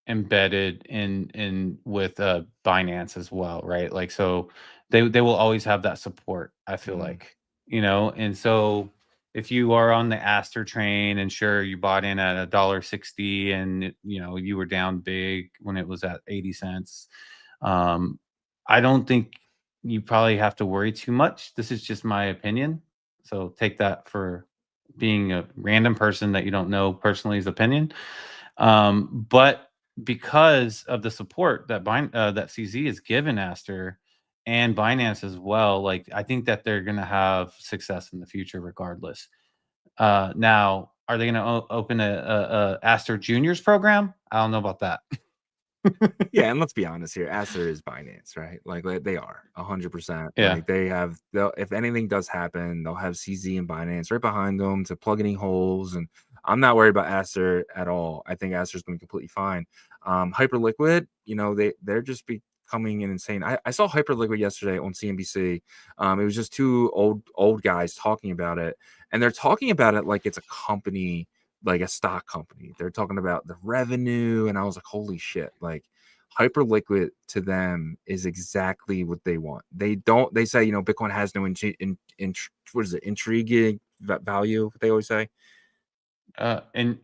embedded in with Binance as well, right? Like, so they will always have that support. I feel like, and so if you are on the Aster train, and sure, you bought in at $1.60, and you were down big when it was at 80 cents. I don't think you probably have to worry too much. This is just my opinion, so take that for being a random person that you don't know personally's opinion. But because of the support that that CZ has given Aster and Binance as well, like I think that they're going to have success in the future regardless. Now, are they going to open a Aster Juniors program? I don't know about that. Yeah, and let's be honest here, Aster is Binance, right? Like they are 100%. Yeah. Like if anything does happen, they'll have CZ and Binance right behind them to plug any holes. And I'm not worried about Aster at all. I think Aster's going to be completely fine. Hyperliquid, they're just becoming an insane. I saw Hyperliquid yesterday on CNBC. It was just two old guys talking about it, and they're talking about it like it's a company, like a stock company. They're talking about the revenue, and I was like, holy shit, like Hyperliquid to them is exactly what they want. They say, Bitcoin has no what is it, intriguing value, what they always say. And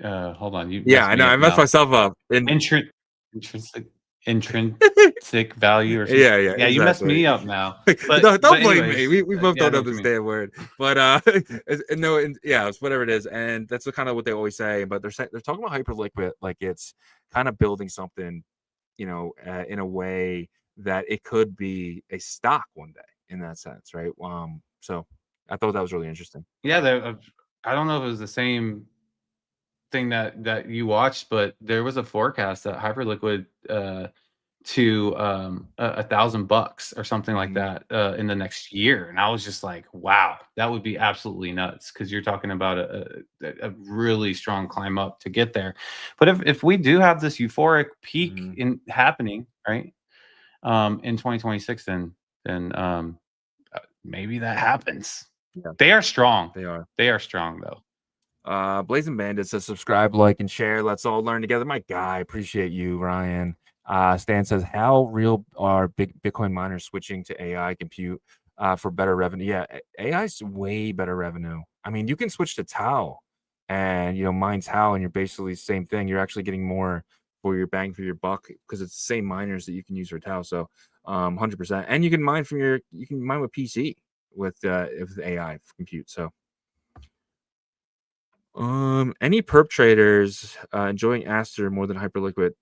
hold on, you Yeah, I know, I messed myself up. Intrinsic value or something. Yeah, Yeah, you messed me up now. But don't blame anyways, me. We both yeah, I don't know know what you this mean. damn word, but it's whatever it is, and that's kind of what they always say. But they're talking about Hyperliquid like it's kind of building something, in a way that it could be a stock one day in that sense, right? So I thought that was really interesting. Yeah, I don't know if it was the same thing that you watched, but there was a forecast that Hyperliquid to $1,000 or something like that in the next year. And I was just like, wow, that would be absolutely nuts, because you're talking about a really strong climb up to get there. But if we do have this euphoric peak in happening, right, in 2026, then maybe that happens. Yeah. They are strong. They are. They are strong, though. Blazing Bandit says subscribe, like, and share. Let's all learn together. My guy, appreciate you, Ryan. Stan says, how real are Bitcoin miners switching to AI compute for better revenue? Yeah, AI's way better revenue. I mean, you can switch to Tau and, mine Tau, and you're basically the same thing. You're actually getting more for your bang for your buck because it's the same miners that you can use for Tau. So 100%. And you can mine with PC with AI compute. So any perp traders enjoying Aster more than Hyperliquid?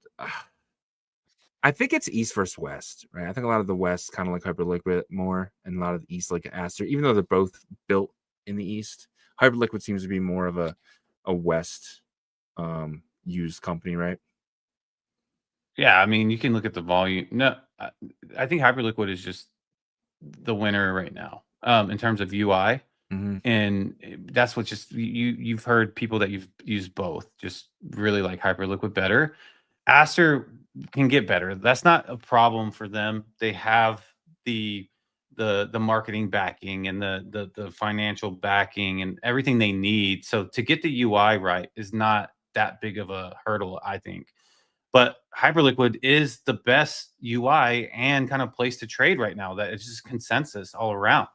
I think it's East versus West, right? I think a lot of the West kind of like Hyperliquid more, and a lot of the East like Aster, even though they're both built in the East. Hyperliquid seems to be more of a West used company, right? Yeah, I mean, you can look at the volume. No, I think Hyperliquid is just the winner right now in terms of UI. And that's what just you've heard people that you've used both just really like Hyperliquid better. Aster can get better. That's not a problem for them. They have the marketing backing and the financial backing and everything they need. So to get the UI right is not that big of a hurdle, I think. But Hyperliquid is the best UI and kind of place to trade right now. That it's just consensus all around,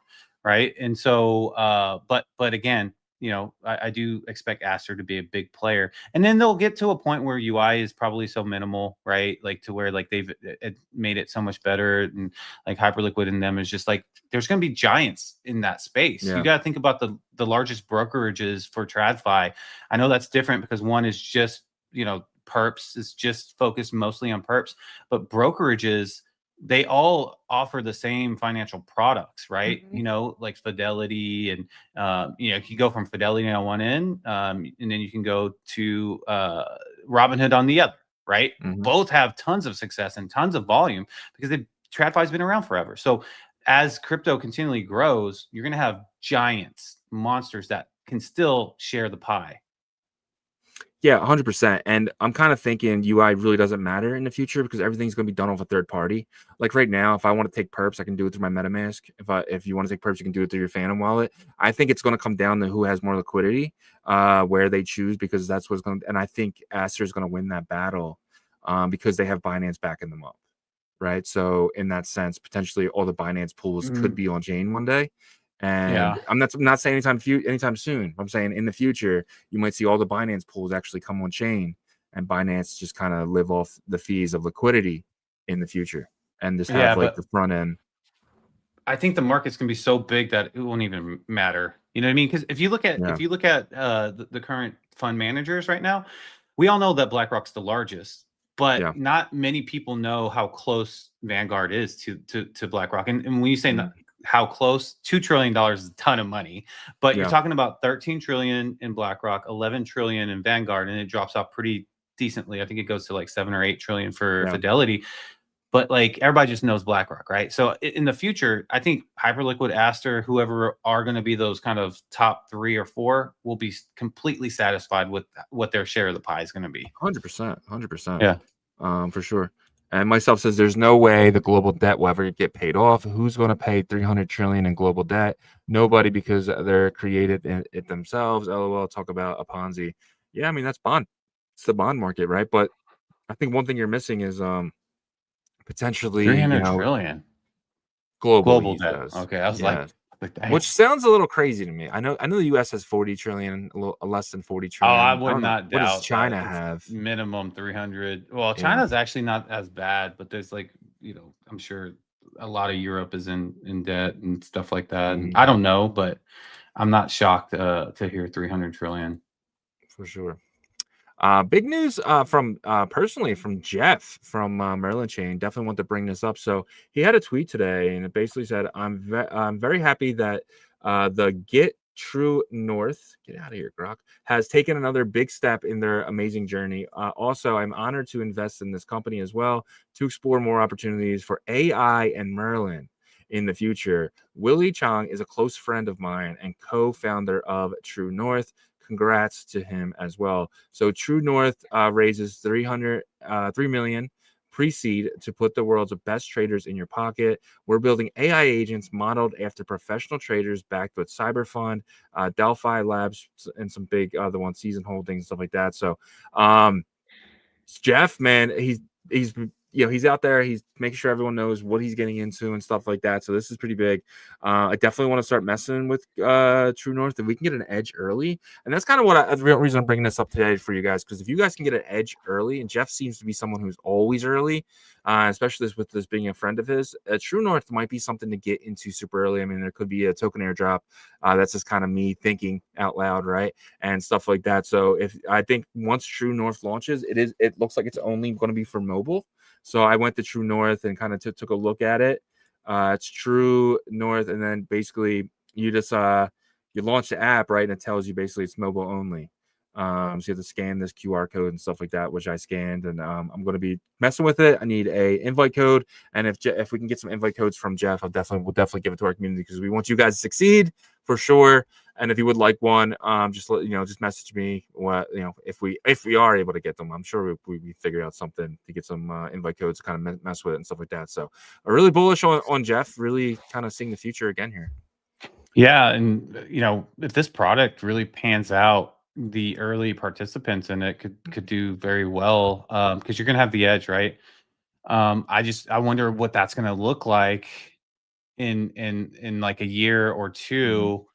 right? And so, but again, I do expect Aster to be a big player, and then they'll get to a point where UI is probably so minimal, right? Like to where like they've made it so much better, and like Hyperliquid in them is just like there's going to be giants in that space. Yeah. You got to think about the largest brokerages for TradFi. I know that's different because one is just perps, is just focused mostly on perps, but brokerages, they all offer the same financial products, right? Like Fidelity, and you can go from Fidelity on one end, and then you can go to Robinhood on the other, right? Both have tons of success and tons of volume because TradFi's been around forever. So as crypto continually grows, you're going to have giants, monsters that can still share the pie. Yeah, 100%. And I'm kind of thinking UI really doesn't matter in the future because everything's going to be done off a third party. Like right now, if I want to take perps, I can do it through my MetaMask. If you want to take perps, you can do it through your Phantom wallet. I think it's going to come down to who has more liquidity, where they choose, because that's what's going to. And I think Aster is going to win that battle because they have Binance backing them up, right? So in that sense, potentially all the Binance pools could be on chain one day. And I'm not saying anytime soon. I'm saying in the future, you might see all the Binance pools actually come on chain, and Binance just kind of live off the fees of liquidity in the future, and just have like the front end. I think the market's gonna be so big that it won't even matter. You know what I mean? Because if you look at the current fund managers right now, we all know that BlackRock's the largest, but not many people know how close Vanguard is to BlackRock. And when you say how close, $2 trillion is a ton of money, but you're talking about 13 trillion in BlackRock, 11 trillion in Vanguard, and it drops off pretty decently. I think it goes to like 7 or 8 trillion for Fidelity, but like everybody just knows BlackRock, right? So in the future, I think Hyperliquid, Aster, whoever are going to be those kind of top 3 or 4 will be completely satisfied with what their share of the pie is going to be. 100%. Yeah, for sure. And myself says there's no way the global debt will ever get paid off. Who's going to pay 300 trillion in global debt? Nobody, because they're created it themselves. LOL, talk about a Ponzi. Yeah, I mean, that's bond. It's the bond market, right? But I think one thing you're missing is potentially 300 trillion global debt. does. Okay, I was like which sounds a little crazy to me. I know the US has 40 trillion, a little less than 40 trillion. I would not doubt. What does China have? Minimum 300. Well, China's actually not as bad, but there's like, I'm sure a lot of Europe is in debt and stuff like that. And I don't know, but I'm not shocked to hear 300 trillion. For sure. Big news from personally from Jeff from Merlin Chain. Definitely want to bring this up. So he had a tweet today, and it basically said, I'm very happy that the Git TrueNorth, get out of here, Grok, has taken another big step in their amazing journey. Also, I'm honored to invest in this company as well to explore more opportunities for AI and Merlin in the future. Willie Chong is a close friend of mine and co-founder of TrueNorth. Congrats to him as well. So TrueNorth raises 3 million pre-seed to put the world's best traders in your pocket. We're building AI agents modeled after professional traders backed with Cyberfund, Delphi Labs, and some big other ones, Season Holdings, stuff like that. So Jeff, man, he's he's out there. He's making sure everyone knows what he's getting into and stuff like that. So this is pretty big. I definitely want to start messing with TrueNorth if we can get an edge early. And that's kind of what the real reason I'm bringing this up today for you guys, because if you guys can get an edge early, and Jeff seems to be someone who's always early, especially with this being a friend of his, TrueNorth might be something to get into super early. I mean, there could be a token airdrop. That's just kind of me thinking out loud, right? And stuff like that. So if I think once TrueNorth launches, it looks like it's only going to be for mobile. So I went to TrueNorth and kind of took a look at it. It's TrueNorth, and then basically you just you launch the app, right, and it tells you basically it's mobile only. So you have to scan this QR code and stuff like that, which I scanned, and I'm going to be messing with it. I need a invite code, and if we can get some invite codes from Jeff, we'll definitely give it to our community, because we want you guys to succeed for sure. And if you would like one, just message me. If we are able to get them, I'm sure we figure out something to get some invite codes to kind of mess with it and stuff like that. So I'm really bullish on Jeff, really kind of seeing the future again here. Yeah, and if this product really pans out, the early participants in it could do very well, because you're gonna have the edge, right? I wonder what that's gonna look like in like a year or two.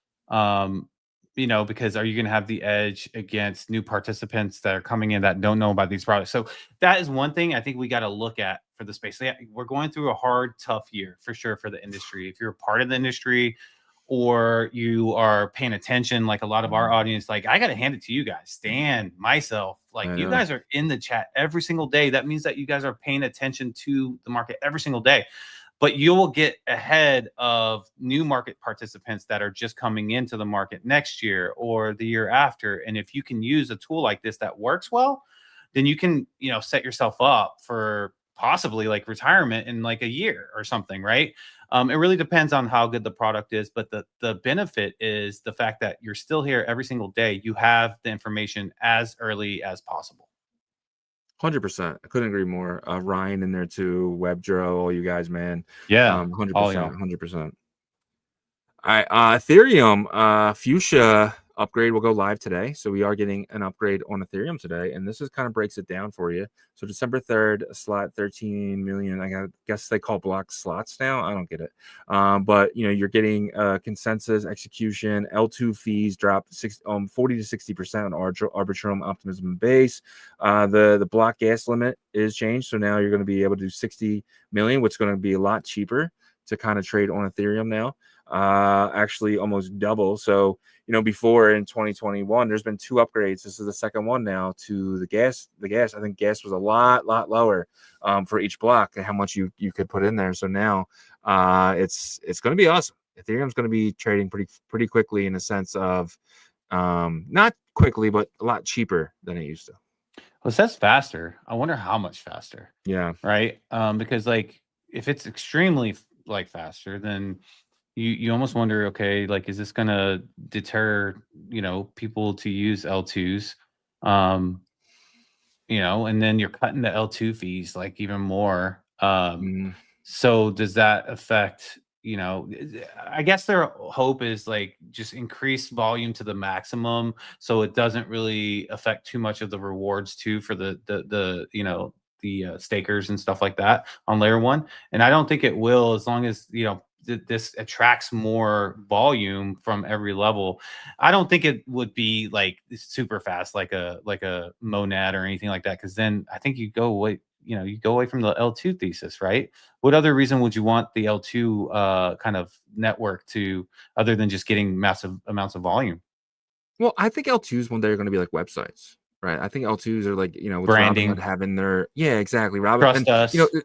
Because are you going to have the edge against new participants that are coming in that don't know about these products? So that is one thing I think we got to look at for the space. We're going through a hard, tough year for sure for the industry. If you're a part of the industry or you are paying attention, like a lot of our audience, like I got to hand it to you guys, Stan, myself, like you guys are in the chat every single day. That means that you guys are paying attention to the market every single day. But you will get ahead of new market participants that are just coming into the market next year or the year after. And if you can use a tool like this that works well, then you can, set yourself up for possibly like retirement in like a year or something, right? It really depends on how good the product is. But the benefit is the fact that you're still here every single day. You have the information as early as possible. 100%. I couldn't agree more. Ryan in there too, WebDro, all you guys, man. Yeah, 100%. all y'all. 100%. All right, Ethereum Fuchsia upgrade will go live today. So we are getting an upgrade on Ethereum today, and this is kind of breaks it down for you. So December 3rd, slot 13 million. I guess they call block slots now. I don't get it. But you're getting consensus execution. L2 fees drop 40 to 60% on Arbitrum, Optimism, and Base. The block gas limit is changed, so now you're going to be able to do 60 million, which is going to be a lot cheaper to kind of trade on Ethereum now. Actually almost double. So before in 2021 there's been 2 upgrades. This is the second one now to the gas. I think gas was a lot lower for each block and how much you could put in there. So now it's going to be awesome. Ethereum's going to be trading pretty quickly, in a sense of not quickly, but a lot cheaper than it used to. Well, it says faster. I wonder how much faster. Yeah. Right. Because like if it's extremely like faster, then you almost wonder, okay, like, is this gonna deter, people to use L2s? And then you're cutting the L2 fees like even more. So does that affect, I guess their hope is like just increase volume to the maximum so it doesn't really affect too much of the rewards too for the stakers and stuff like that on layer 1. And I don't think it will, as long as this attracts more volume from every level. I don't think it would be like super fast like a monad or anything like that, because then I think you go away from the L2 thesis, right? What other reason would you want the L2 kind of network to, other than just getting massive amounts of volume? Well, I think L2s one day are going to be like websites, right? I think L2s are like, with branding, Robinhood having their, yeah, exactly. Robinhood, trust us.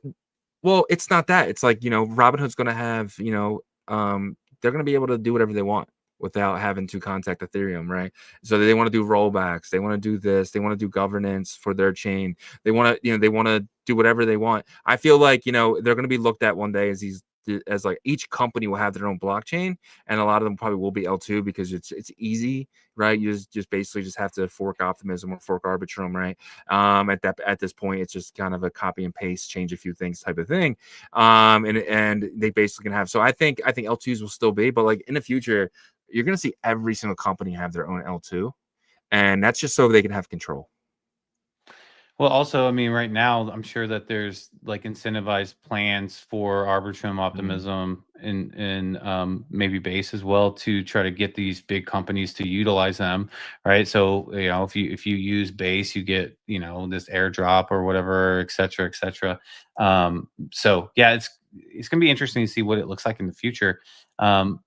Well, it's not that. It's like, Robinhood's going to have, they're going to be able to do whatever they want, without having to contact Ethereum, right? So they want to do rollbacks, they want to do this, they want to do governance for their chain, they want to, you know, they want to do whatever they want. I feel like, you know, they're going to be looked at one day as these, as like each company will have their own blockchain, and a lot of them probably will be L2 because it's easy, right? You just basically just have to fork Optimism or fork Arbitrum, right? At this point, it's just kind of a copy and paste, change a few things type of thing. And they basically can have, so I think L2s will still be, but like in the future, you're going to see every single company have their own L2, and that's just so they can have control. Well, also, I mean, right now, I'm sure that there's like incentivized plans for Arbitrum, Optimism, and maybe Base as well to try to get these big companies to utilize them, right? So, you know, if you use Base, you get, you know, this airdrop or whatever, et cetera, et cetera. So, yeah, it's gonna be interesting to see what it looks like in the future. The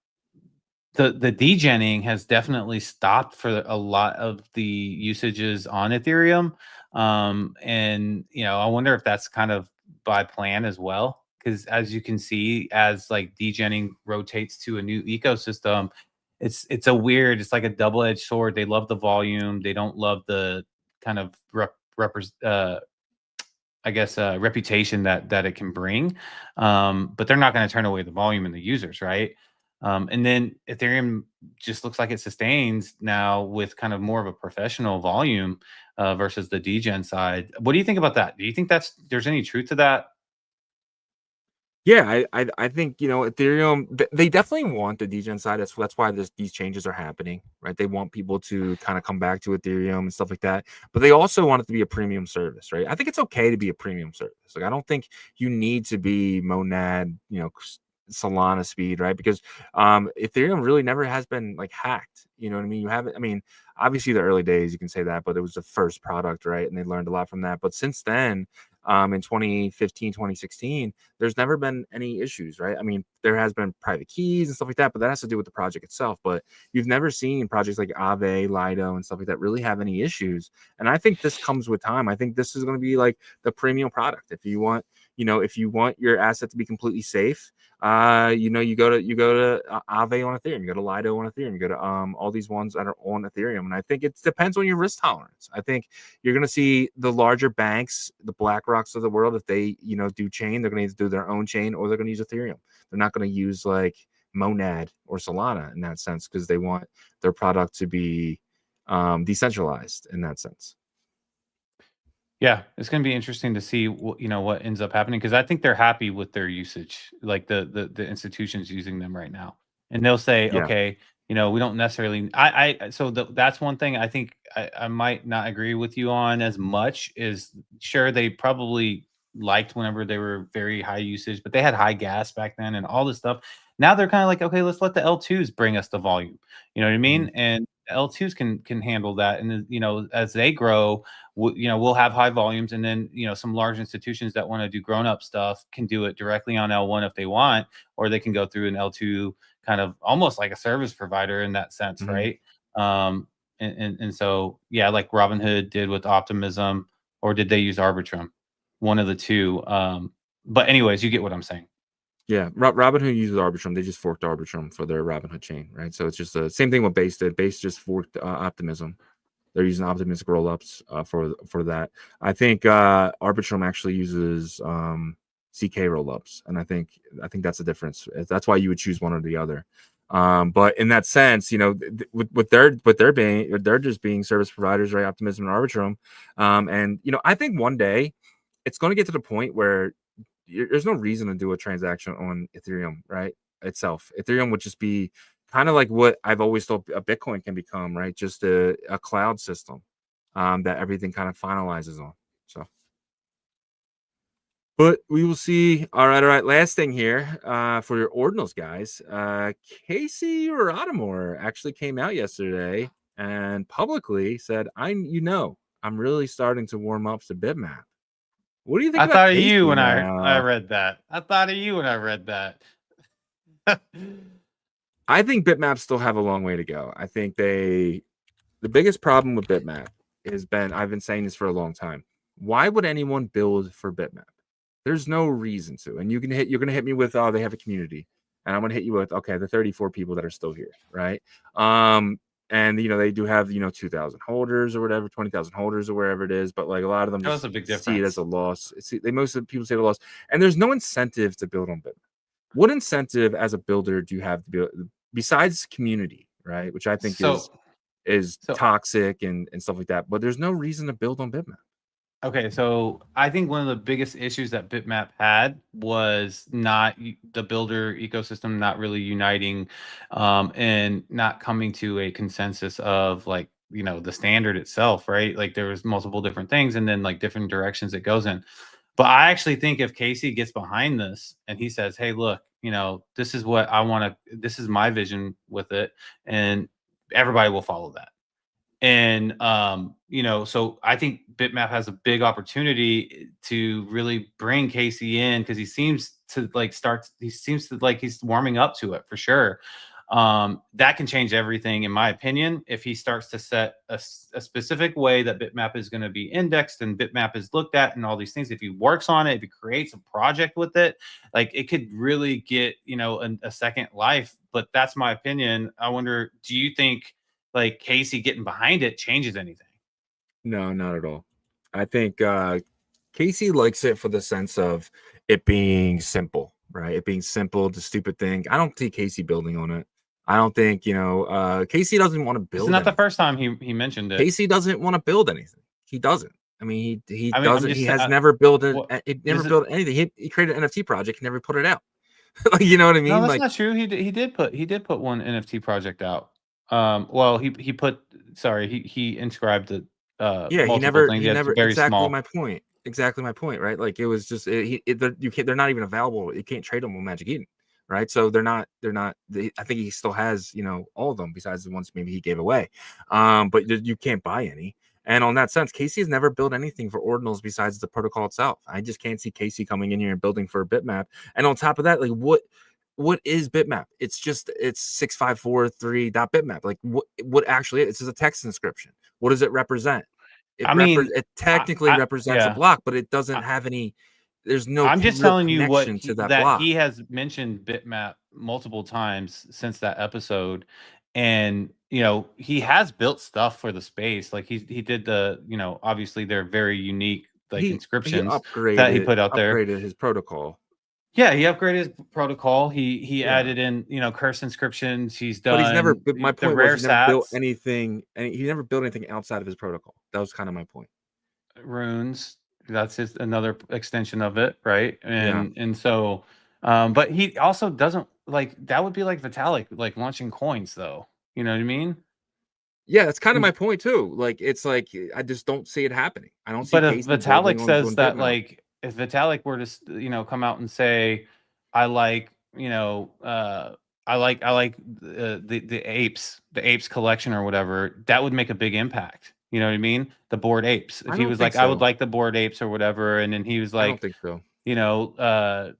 degening has definitely stopped for a lot of the usages on Ethereum. And you know, I wonder if that's kind of by plan as well. Because as you can see, as like degening rotates to a new ecosystem, it's a weird, it's like a double-edged sword. They love the volume, they don't love the kind of I guess reputation that it can bring. But they're not going to turn away the volume and the users, right? And then Ethereum just looks like it sustains now with kind of more of a professional volume versus the degen side. What do you think about that? Do you think there's any truth to that? Yeah, I think, you know, Ethereum, they definitely want the degen side. That's why these changes are happening, right? They want people to kind of come back to Ethereum and stuff like that. But they also want it to be a premium service, right? I think it's okay to be a premium service. Like, I don't think you need to be Monad, you know, Solana speed, right? Because Ethereum really never has been like hacked. You know what I mean? You haven't, I mean, obviously the early days, you can say that, but it was the first product, right? And they learned a lot from that. But since then, in 2015, 2016, there's never been any issues, right? I mean, there has been private keys and stuff like that, but that has to do with the project itself. But you've never seen projects like Aave, Lido, and stuff like that really have any issues. And I think this comes with time. I think this is going to be like the premium product. If you want, you know, if you want your asset to be completely safe, you know, you go to Aave on Ethereum, you go to Lido on Ethereum, you go to all these ones that are on Ethereum. And I think it depends on your risk tolerance. I think you're going to see the larger banks, the BlackRocks of the world, if they, you know, do chain, they're going to do their own chain, or they're going to use Ethereum. They're not going to use like Monad or Solana in that sense, because they want their product to be decentralized in that sense. Yeah, it's going to be interesting to see what, you know, what ends up happening, because I think they're happy with their usage, like the institutions using them right now, and they'll say, Yeah. okay, you know, we don't necessarily. So that's one thing I think I might not agree with you on as much. Is sure they probably liked whenever they were very high usage, but they had high gas back then and all this stuff. Now they're kind of like, okay, let's let the L2s bring us the volume. You know what I mean? And L2s can handle that, and then, you know, as they grow, you know, we'll have high volumes, and then, you know, some large institutions that want to do grown-up stuff can do it directly on L1 if they want, or they can go through an L2, kind of almost like a service provider in that sense, right? And so, yeah, like Robinhood did with Optimism, or did they use Arbitrum? One of the two. But anyways, you get what I'm saying. Yeah, Robinhood uses Arbitrum. They just forked Arbitrum for their Robinhood chain, right? So it's just the same thing what Base did. Base just forked Optimism. They're using optimistic rollups for that. I think Arbitrum actually uses CK rollups, and I think that's the difference. That's why you would choose one or the other. But in that sense, you know, they're just being service providers, right? Optimism and Arbitrum, and you know, I think one day it's going to get to the point where there's no reason to do a transaction on Ethereum, right? Itself, Ethereum would just be kind of like what I've always thought a Bitcoin can become, right? Just a cloud system that everything kind of finalizes on. So, but we will see. All right. Last thing here for your ordinals, guys. Casey Rodarmor actually came out yesterday and publicly said, I'm really starting to warm up to bitmap. What do you think I about thought of Casey you when now? I read that. I thought of you when I read that. I think bitmaps still have a long way to go. I think the biggest problem with bitmap I've been saying this for a long time. Why would anyone build for bitmap? There's no reason to. And you're going to hit me with, oh, they have a community. and I'm going to hit you with, okay, the 34 people that are still here, right? And, you know, they do have, you know, 2,000 holders or whatever, 20,000 holders or wherever it is. But like a lot of them That was just a big see it as difference. a loss. Most of the people say the loss. And there's no incentive to build on bitmap. What incentive as a builder do you have to build besides community, right? Which I think is toxic and stuff like that. But there's no reason to build on bitmap. Okay, so I think one of the biggest issues that bitmap had was not the builder ecosystem not really uniting, and not coming to a consensus of like, you know, the standard itself, right? Like there was multiple different things and then like different directions it goes in. But I actually think if Casey gets behind this and he says, "Hey, look, you know, this is what I want to, this is my vision with it," and everybody will follow that. And you know, so I think bitmap has a big opportunity to really bring Casey in because he seems to like he's warming up to it for sure. That can change everything in my opinion if he starts to set a specific way that bitmap is going to be indexed and bitmap is looked at and all these things. If he works on it, if he creates a project with it, like it could really get, you know, a second life. But that's my opinion. I wonder, do you think like Casey getting behind it changes anything? No, not at all. I think Casey likes it for the sense of it being simple, right? It being simple, the stupid thing. I don't see Casey building on it. I don't think, you know, Casey doesn't want to build. It's not the first time he mentioned it. Casey doesn't want to build anything. He doesn't. I mean, he doesn't. He has never built anything. He created an NFT project. He never put it out. Like, you know what I mean? No, that's like, not true. He did put one NFT project out. Well, he inscribed it. Yeah, he never very exactly small. my point. Exactly my point, right? Like it was just they're not even available. You can't trade them on Magic Eden, right? So I think he still has, you know, all of them besides the ones maybe he gave away. But you can't buy any. And on that sense, Casey has never built anything for ordinals besides the protocol itself. I just can't see Casey coming in here and building for a bitmap. And on top of that, like what is bitmap? It's 6543.bitmap. Like what actually it's just a text inscription. What does it represent? It technically represents a block, but it doesn't have any. There's no. I'm just telling you what block. He has mentioned bitmap multiple times since that episode, and you know he has built stuff for the space. Like he did the, you know, obviously they're very unique like inscriptions that he put out there. Upgraded his protocol. Yeah, he upgraded his protocol. He added in, you know, curse inscriptions. He's done. But he's never. But my point was, he never built sats. anything, and he never built anything outside of his protocol. That was kind of my point. Runes. That's another extension of it, right? And so, but he also doesn't like that. Would be like Vitalik, like launching coins, though. You know what I mean? Yeah, that's kind of my point too. Like it's like I just don't see it happening. I don't see. But if Vitalik says that, like, if Vitalik were to, you know, come out and say, I like, you know, I like the apes collection or whatever, that would make a big impact. You know what I mean? The Bored Apes. If he was like, I would like the Bored Apes or whatever, and then he was like, I don't think so. You know,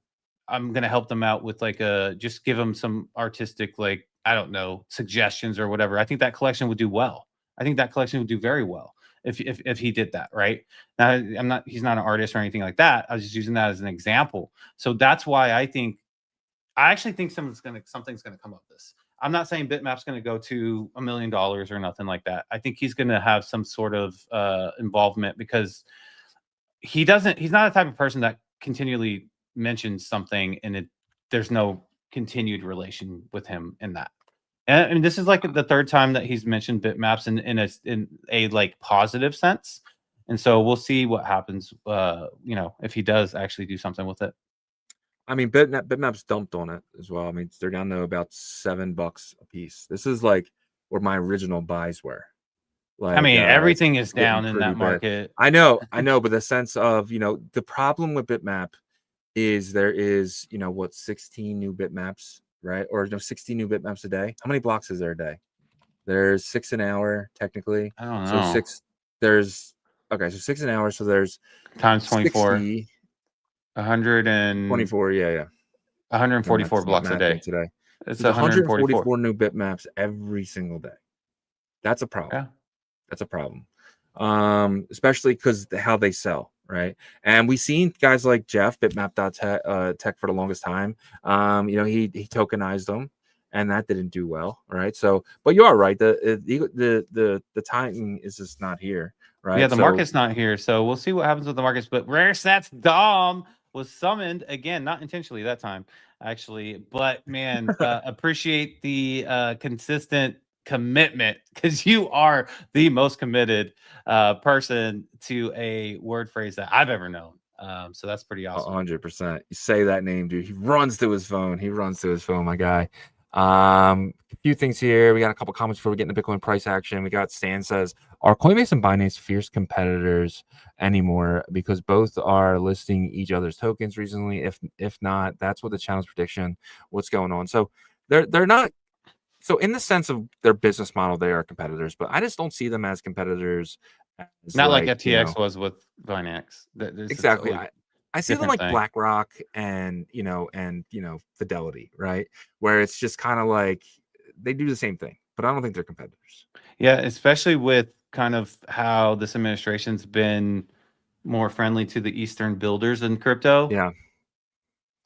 I'm gonna help them out with like just give them some artistic, like, I don't know, suggestions or whatever. I think that collection would do well. I think that collection would do very well if he did that, right? Now, he's not an artist or anything like that. I was just using that as an example. So that's why I actually think something's gonna come of this. I'm not saying bitmap's gonna go to $1 million or nothing like that. I think he's gonna have some sort of involvement because he's not the type of person that continually mentions something and there's no continued relation with him in that. And this is like the third time that he's mentioned bitmaps in a like positive sense. And so we'll see what happens, you know, if he does actually do something with it. I mean, bitmap's dumped on it as well. I mean, they're down to about $7 a piece. This is like where my original buys were. Like, I mean, everything is down in that market. I know, but the sense of, you know, the problem with bitmap is there is, you know, 16 new bitmaps, right? Or no, 60 new bitmaps a day. How many blocks is there a day? There's 6 an hour, technically. I don't know. So 6 an hour. So there's times 24. 60, 124, yeah. 144 blocks a day. Today. It's 144 new bitmaps every single day. That's a problem. Yeah. That's a problem. Especially because how they sell, right? And we've seen guys like Jeff, bitmap.tech for the longest time. He tokenized them, and that didn't do well, right? So, but you are right. The timing is just not here, right? Yeah, the market's not here, so we'll see what happens with the markets. But Rare Stats Dom was summoned again, not intentionally that time, actually. But man, appreciate the consistent commitment, because you are the most committed person to a word phrase that I've ever known. So that's pretty awesome. 100%. You say that name, dude. He runs to his phone. My guy. A few things here. We got a couple comments before we get into Bitcoin price action. We got Stan says, are Coinbase and Binance fierce competitors anymore because both are listing each other's tokens recently? If not, that's what the channel's prediction. What's going on? So they're not. So in the sense of their business model, they are competitors, but I just don't see them as competitors. Not like FTX was with Binance. Exactly. I see them like thing. BlackRock and Fidelity, right? Where it's just kind of like they do the same thing, but I don't think they're competitors. Yeah, especially with kind of how this administration's been more friendly to the Eastern builders in crypto. Yeah.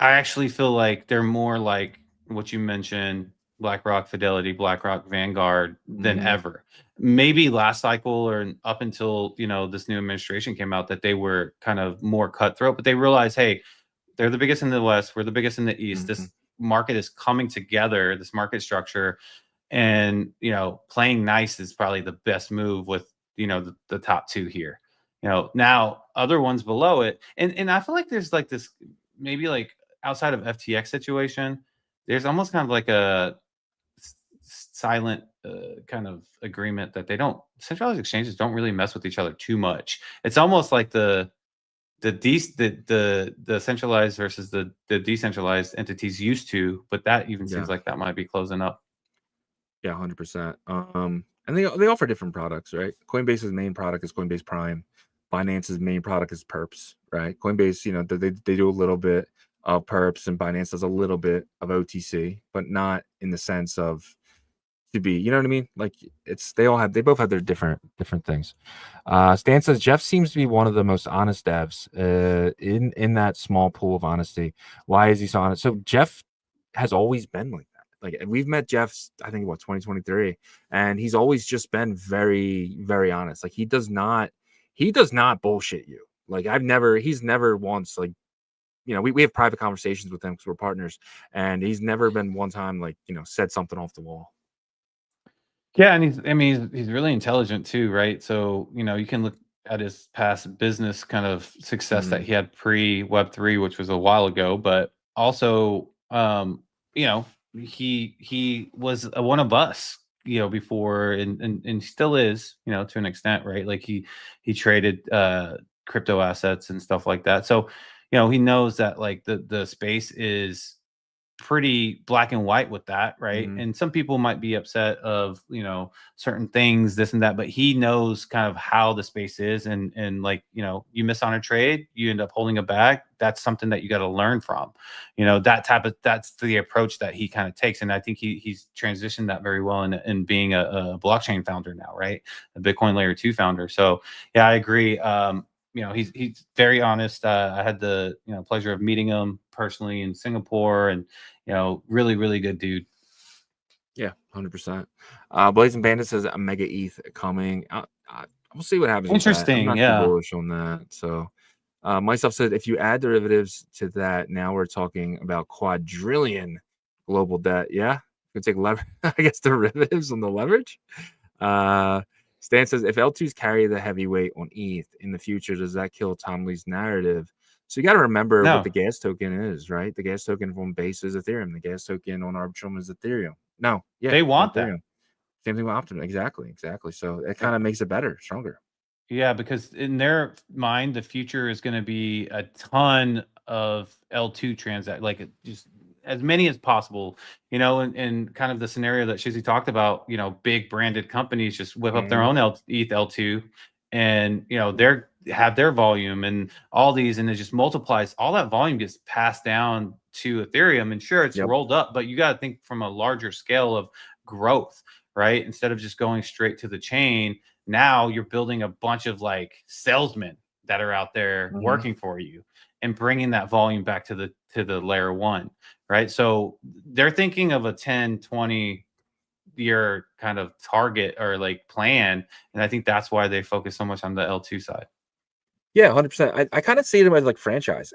I actually feel like they're more like what you mentioned, BlackRock, Fidelity, BlackRock, Vanguard than ever. Maybe last cycle or up until, this new administration came out, that they were kind of more cutthroat, but they realized, hey, they're the biggest in the West. We're the biggest in the East. This market is coming together, this market structure, and, playing nice is probably the best move with, the top two here. Now other ones below it. And I feel like there's like this, maybe like outside of FTX situation, there's almost kind of like a silent kind of agreement that centralized exchanges don't really mess with each other too much. It's almost like the centralized versus the decentralized entities used to, but that even seems like that might be closing up. Yeah, 100%. And they offer different products, right? Coinbase's main product is Coinbase Prime. Binance's main product is Perps, right? Coinbase, they do a little bit of Perps, and Binance does a little bit of OTC, but not in the sense of to be, you know what I mean? Like they both have their different things. Stan says Jeff seems to be one of the most honest devs in that small pool of honesty. Why is he so honest? So Jeff has always been like that. Like we've met Jeff, I think 2023, and he's always just been very, very honest. Like he does not bullshit you. Like he's never once like, we have private conversations with him because we're partners, and he's never been one time like, said something off the wall. Yeah, and he's really intelligent too, right? So, you can look at his past business kind of success that he had pre Web3, which was a while ago, but also, he was one of us, before, and still is, to an extent, right? Like he traded crypto assets and stuff like that. So, he knows that like the space is pretty black and white with that, right? And some people might be upset of certain things, this and that, but he knows kind of how the space is, and like you miss on a trade, you end up holding a bag. That's something that you got to learn from, that's the approach that he kind of takes, and I think he's transitioned that very well in being a blockchain founder now, right? A Bitcoin layer 2 founder. So yeah, I agree. He's very honest. I had the pleasure of meeting him personally in Singapore, and really, really good dude. Yeah, 100%. Blazing Bandit says a mega ETH coming. We'll see what happens. Interesting. I'm not too bullish on that. So, myself said if you add derivatives to that, now we're talking about quadrillion global debt. Yeah, you can take I guess derivatives on the leverage. Stan says if L2s carry the heavyweight on ETH in the future, does that kill Tom Lee's narrative? So you got to remember what the gas token is, right? The gas token from Base is Ethereum. The gas token on Arbitrum is Ethereum. No, yeah, they want Ethereum. that. Same thing with Optimus. Exactly. So it kind of makes it better, stronger. Yeah, because in their mind, the future is going to be a ton of L2 transact, like just as many as possible, and kind of the scenario that Shizzy talked about, big branded companies just whip up their own ETH L2, and they're have their volume and all these, and it just multiplies. All that volume gets passed down to Ethereum, and sure, it's rolled up, but you got to think from a larger scale of growth, right? Instead of just going straight to the chain, now you're building a bunch of like salesmen that are out there working for you and bringing that volume back to the layer one, right? So they're thinking of a 10, 20 year kind of target or like plan. And I think that's why they focus so much on the L2 side. Yeah, 100%. I kind of see them as like franchising,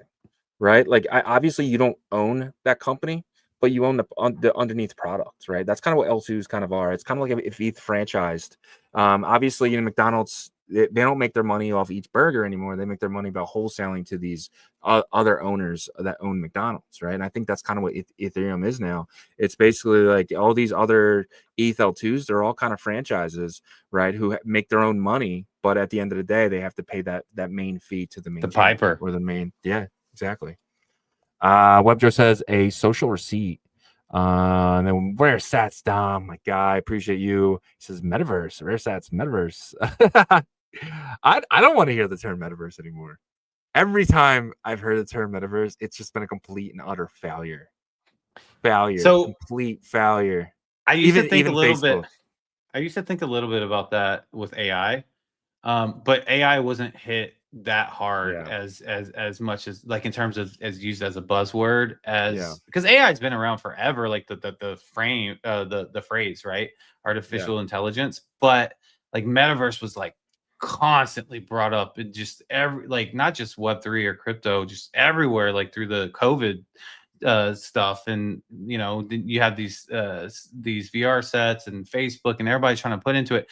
right? Like obviously you don't own that company, but you own the underneath products, right? That's kind of what L2s kind of are. It's kind of like if ETH franchised. Obviously, McDonald's, they don't make their money off each burger anymore. They make their money about wholesaling to these other owners that own McDonald's, right? And I think that's kind of what Ethereum is now. It's basically like all these other ETH L2s, they're all kind of franchises, right? Who make their own money, but at the end of the day, they have to pay that main fee to the main piper or the main. Yeah, exactly. WebJoe says a social receipt. And then rare sats, Dom, my guy, appreciate you. He says metaverse, rare sats, metaverse. I don't want to hear the term metaverse anymore. Every time I've heard the term metaverse, it's just been a complete and utter failure. So complete failure. I used to think a little bit. I used to think a little bit about that with AI, but AI wasn't hit that hard as much as like in terms of as used as a buzzword as because AI has been around forever, like the phrase, right? Artificial intelligence, but like metaverse was like constantly brought up in just every like not just Web3 or crypto, just everywhere, like through the COVID stuff, and you know you have these VR sets and Facebook and everybody trying to put into it.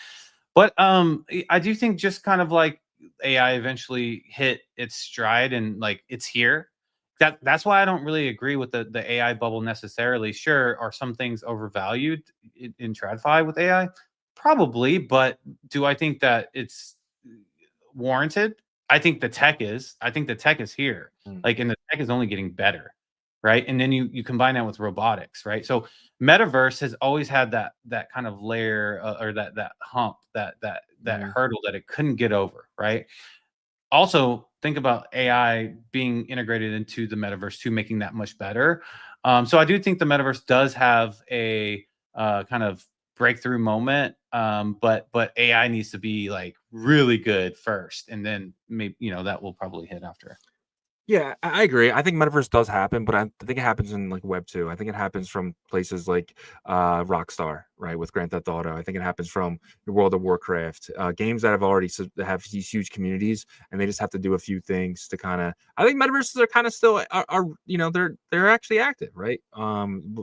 But I do think just kind of like AI eventually hit its stride and like it's here. That's why I don't really agree with the AI bubble necessarily. Sure, are some things overvalued in TradFi with AI? Probably, but do I think that it's warranted? I think the tech is. I think the tech is here. Like, and the tech is only getting better, right? And then you combine that with robotics, right? So metaverse has always had that kind of layer or that hump, that hurdle that it couldn't get over, right? Also, think about AI being integrated into the metaverse too, making that much better. So I do think the metaverse does have a kind of breakthrough moment, but AI needs to be like really good first, and then maybe that will probably hit after. Yeah, I agree. I think metaverse does happen, but I think it happens in like Web 2. I think it happens from places like Rockstar, right, with Grand Theft Auto. I think it happens from the World of Warcraft, games that have already have these huge communities, and they just have to do a few things to kind of. I think metaverses are kind of still are they're actually active, right?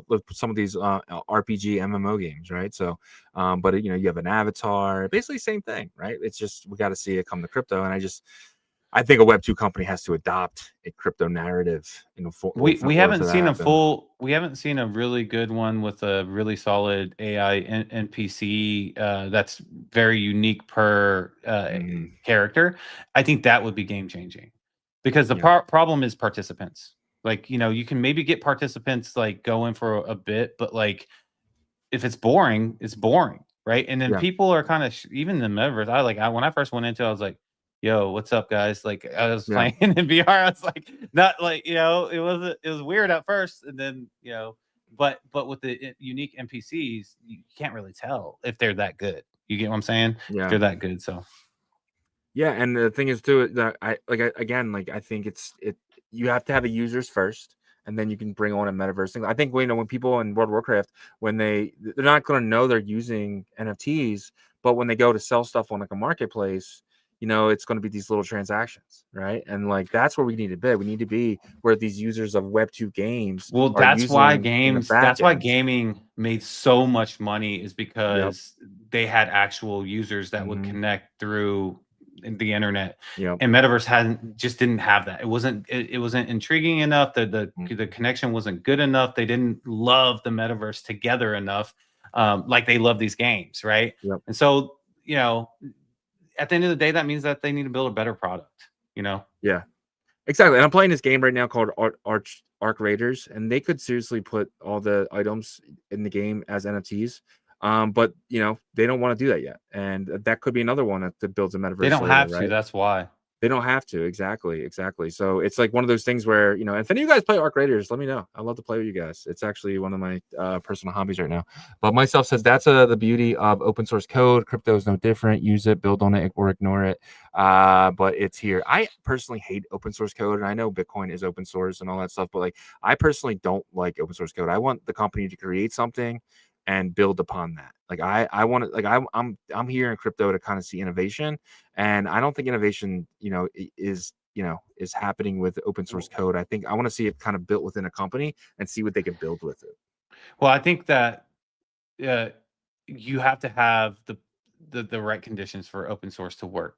With some of these RPG MMO games, right? So, but you have an avatar, basically same thing, right? It's just we got to see it come to crypto, and I think a Web 2 company has to adopt a crypto narrative. We haven't seen we haven't seen a really good one with a really solid AI NPC that's very unique per character. I think that would be game changing because the problem is participants. Like, you can maybe get participants like going for a bit, but like if it's boring, it's boring, right? And then people are kind of even the metaverse. When I first went into it, I was like, yo, what's up, guys? Like I was playing in VR. I was like, not like, it was weird at first. And then, but with the unique NPCs, you can't really tell if they're that good. You get what I'm saying? Yeah. If they're that good. So. Yeah. And the thing is too, that I think you have to have the users first, and then you can bring on a metaverse thing. I think, when people in World of Warcraft, when they're not going to know they're using NFTs, but when they go to sell stuff on like a marketplace, it's going to be these little transactions, right? And like that's where we need to be. We need to be where these users of Web 2 games. Well, that's why gaming made so much money, is because they had actual users that would connect through the internet. And metaverse didn't have that. It wasn't intriguing enough. The connection wasn't good enough. They didn't love the metaverse together enough, like they love these games, right? And so at the end of the day, that means that they need to build a better product, Yeah, exactly. And I'm playing this game right now called Arc Raiders, and they could seriously put all the items in the game as NFTs. But they don't want to do that yet, and that could be another one that builds a metaverse. They don't have to. That's why They don't have to. Exactly. So it's like one of those things where, you know, if any of you guys play Arc Raiders, let me know. I'd love to play with you guys. It's actually one of my personal hobbies right now. But myself says that's the beauty of open source code. Crypto is no different. Use it, build on it, or ignore it. But it's here. I personally hate open source code, and I know Bitcoin is open source and all that stuff. But like, I personally don't like open source code. I want the company to create something and build upon that. Like I want to, like I'm here in crypto to kind of see innovation, and I don't think innovation, you know, is happening with open source code. I think I want to see it kind of built within a company and see what they can build with it. Well, I think that you have to have the right conditions for open source to work,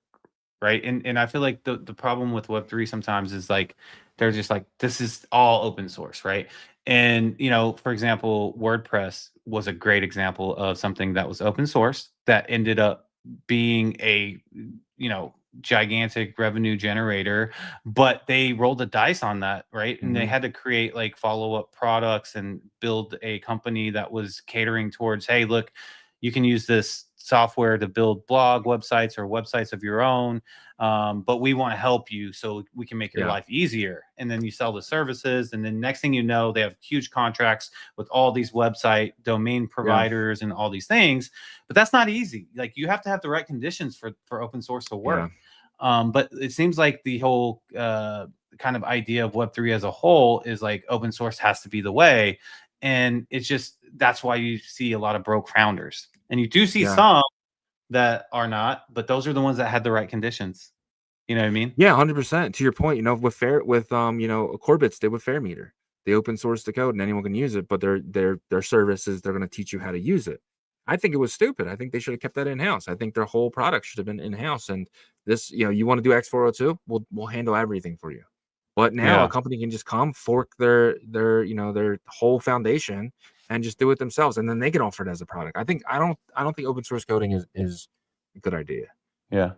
right? And I feel like the problem with Web3 sometimes is like they're just like, this is all open source, right? And you know, for example, WordPress was a great example of something that was open source that ended up being a, you know, gigantic revenue generator, but they rolled the dice on that, right? And they had to create like follow-up products and build a company that was catering towards, hey, look, you can use this software to build blog websites or websites of your own, but we want to help you so we can make your life easier. And then you sell the services, and then next thing you know, they have huge contracts with all these website domain providers and all these things. But that's not easy. Like, you have to have the right conditions for open source to work. But it seems like the whole kind of idea of Web3 as a whole is like open source has to be the way. And it's just, that's why you see a lot of broke founders. And you do see some that are not, but those are the ones that had the right conditions. You know what I mean? Yeah, 100%. To your point, you know, with you know, Corbit's did with Fairmeter. They open source the code and anyone can use it, but their services, they're going to teach you how to use it. I think it was stupid. I think they should have kept that in-house. I think their whole product should have been in-house. And this, you know, you want to do X402, we'll handle everything for you. But now a company can just come fork their you know, their whole foundation and just do it themselves, and then they can offer it as a product. I don't think open source coding is a good idea. Yeah.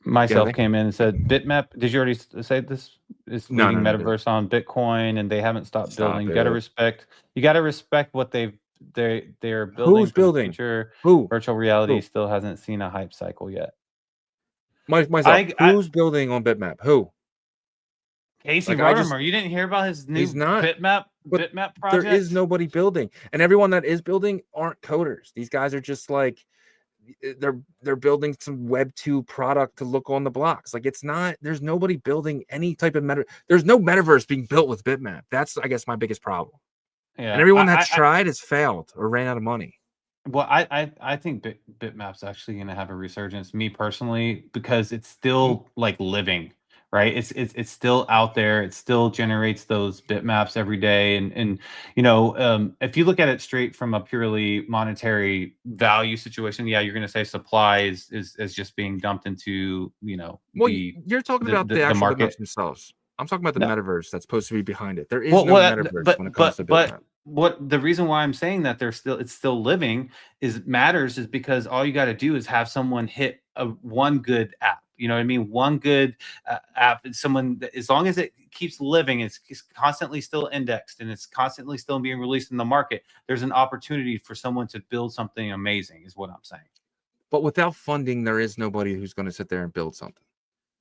Myself came in and said, bitmap. Did you already say this is leading metaverse on Bitcoin, and they haven't stopped building? You got to respect. You got to respect what they're building. Who's building? Who? Virtual reality still hasn't seen a hype cycle yet. Myself. Who's building on bitmap? Who? Casey Rodarmor. You didn't hear about his new bitmap project? There is nobody building, and everyone that is building aren't coders. These guys are just like, they're building some Web 2 product to look on the blocks. Like, it's not, there's nobody building any type of there's no metaverse being built with bitmap. That's, I guess, my biggest problem. Yeah, and everyone that's tried has failed or ran out of money. Well, I think bitmap's actually going to have a resurgence, me personally, because it's still like living. Right, it's still out there. It still generates those bitmaps every day, and you know, if you look at it straight from a purely monetary value situation, yeah, you're going to say supply is just being dumped into, you know. Well, you're talking about the actual market themselves. I'm talking about the metaverse that's supposed to be behind it. There is no metaverse when it comes to bitmap. What the reason why I'm saying that it's still living is because all you got to do is have someone hit one good app. You know what I mean? One good app, someone, as long as it keeps living, it's constantly still indexed and it's constantly still being released in the market, there's an opportunity for someone to build something amazing, is what I'm saying. But without funding, there is nobody who's going to sit there and build something.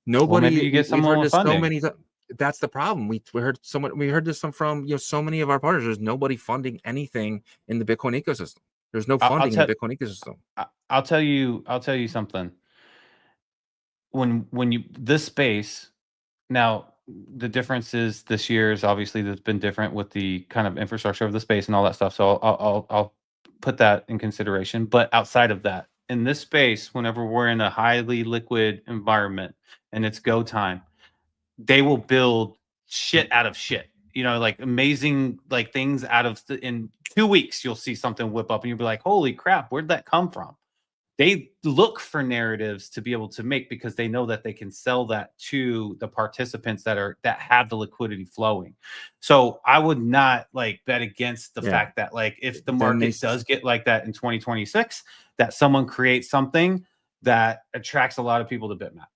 Nobody. Well, maybe you get someone with funding. That's the problem. We heard this from, you know, so many of our partners. There's nobody funding anything in the Bitcoin ecosystem. There's no funding in the Bitcoin ecosystem. I'll tell you something. When you this space now, the difference is this year is obviously that's been different with the kind of infrastructure of the space and all that stuff. So I'll put that in consideration. But outside of that, in this space, whenever we're in a highly liquid environment and it's go time, they will build shit out of shit. You know, like amazing like things out of in 2 weeks you'll see something whip up and you'll be like, holy crap, where'd that come from? They look for narratives to be able to make because they know that they can sell that to the participants that have the liquidity flowing. So I would not like bet against the fact that like if the market does get like that in 2026, that someone creates something that attracts a lot of people to bitmap.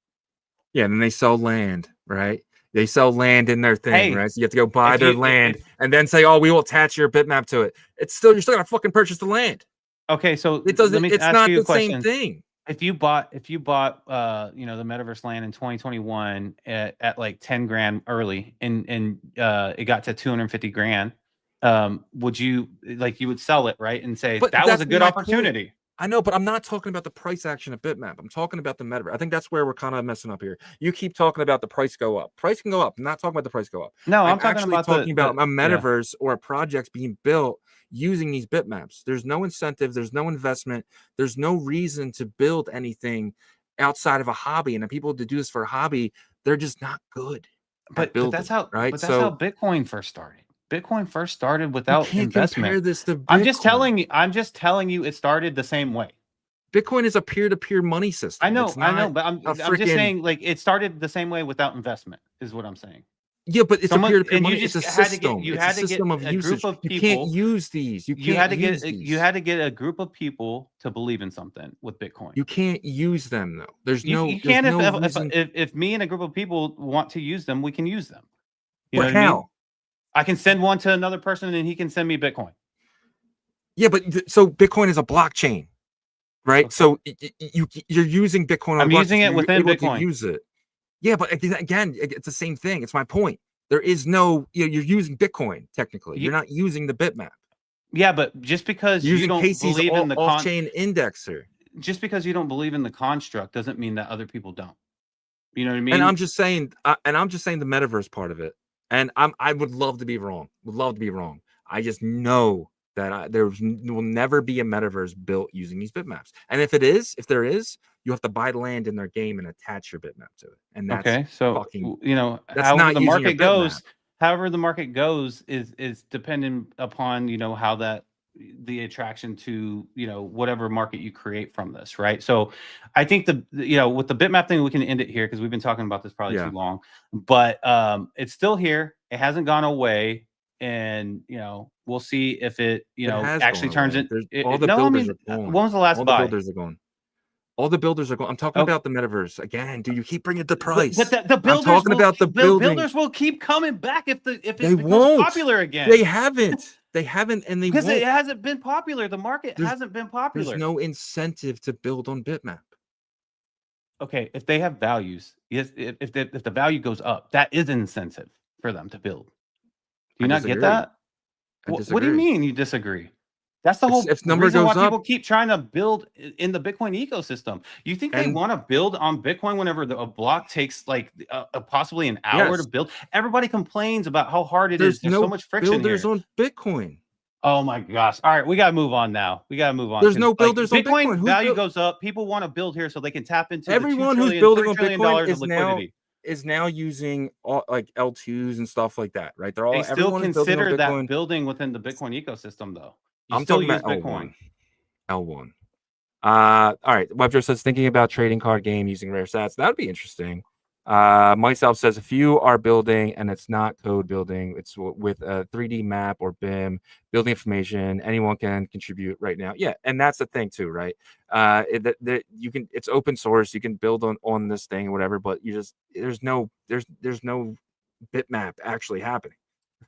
Yeah, and then they sell land, right? They sell land in their thing, right? So you have to go buy their land and then say, "Oh, we will attach your bitmap to it." You're still gonna fucking purchase the land. Okay, so it doesn't. It's not the same thing. If you bought, you know, the metaverse land in 2021 at like 10 grand early, and it got to 250 grand, would you you would sell it, right, and say But that was that's a good my point. opportunity? I know, but I'm not talking about the price action of bitmap. I'm talking about the metaverse. I think that's where we're kind of messing up here. You keep talking about the price go up. Price can go up. I'm not talking about the price go up. No, I'm I'm talking actually about talking about a yeah. metaverse or a project being built using these bitmaps. There's no incentive. There's no investment. There's no reason to build anything outside of a hobby. And the people that do this for a hobby, they're just not good at building, that's how right? that's how So Bitcoin first started. Bitcoin first started you without can't compare investment. this to Bitcoin. I'm just telling you it started the same way. Bitcoin is a peer-to-peer money system. I know, It's not but I'm just saying, like, it started the same way without investment, is what I'm saying. yeah, but it's a peer-to-peer And you money. It's just a had to get system. It's a system of a group usage. of You can't people. use these. You You had can't to use get these. a group of people to believe in something with Bitcoin. You can't use them though. There's You no can reason. if me and a group of people want to use them, we can use them. You know But what I mean? how? I can send one to another person, and he can send me Bitcoin. Yeah, but so Bitcoin is a blockchain, right? Okay. So you're using Bitcoin on I'm the blockchain, using it so within you're able Bitcoin. to use it. Yeah, but again, it's the same thing. It's my point. There is no, you're using Bitcoin technically. You're not using the bitmap. Yeah, but just because You're you using don't Casey's believe in the off-chain indexer. just because you don't believe in the construct doesn't mean that other people don't. You know what I mean? And I'm just saying, the metaverse part of it. And I would love to be wrong. Would love to be wrong. I just know that there will never be a metaverse built using these bitmaps. And if there is, you have to buy land in their game and attach your bitmap to it. And that's okay. So fucking. you know, That's however not the using your market bitmap. goes, is dependent upon, you know, how the attraction to, you know, whatever market you create from this, right? So I think you know, with the bitmap thing, we can end it here because we've been talking about this probably too long. But it's still here. It hasn't gone away. And you know, we'll see if it, you know, actually turns it. All the No, I builders mean, are gone. when was the last All the buy? builders are gone. All the builders are going. I'm talking about the metaverse again, dude. You keep bringing the price. But the builders I'm talking about the builders will keep coming back if it becomes popular again. They haven't, and they because won't. it hasn't been popular. The market hasn't been popular. There's no incentive to build on bitmap. Okay, if they have values, yes, if the value goes up, that is an incentive for them to build. Do you not get that? What do you mean you disagree? That's the whole reason why people keep trying to build in the Bitcoin ecosystem. You think they want to build on Bitcoin whenever a block takes like possibly an hour to build? Everybody complains about how hard it is. There's so much friction builders here. on Bitcoin. Oh my gosh. All right, we got to move on now. There's no builders on Bitcoin. Value goes up. People want to build here so they can tap into everyone the $2 who's building on $3 Bitcoin is now using like L2s and stuff like that, right? They're all they still consider that building within the Bitcoin ecosystem though. I'm talking about Bitcoin. L1. All right. Webster says thinking about trading card game using rare stats. That would be interesting. Myself says if you are building and it's not code building, it's with a 3D map or BIM building information, anyone can contribute right now. Yeah, and that's the thing too, right? You can, it's open source, you can build on this thing or whatever, but you just there's no bitmap actually happening.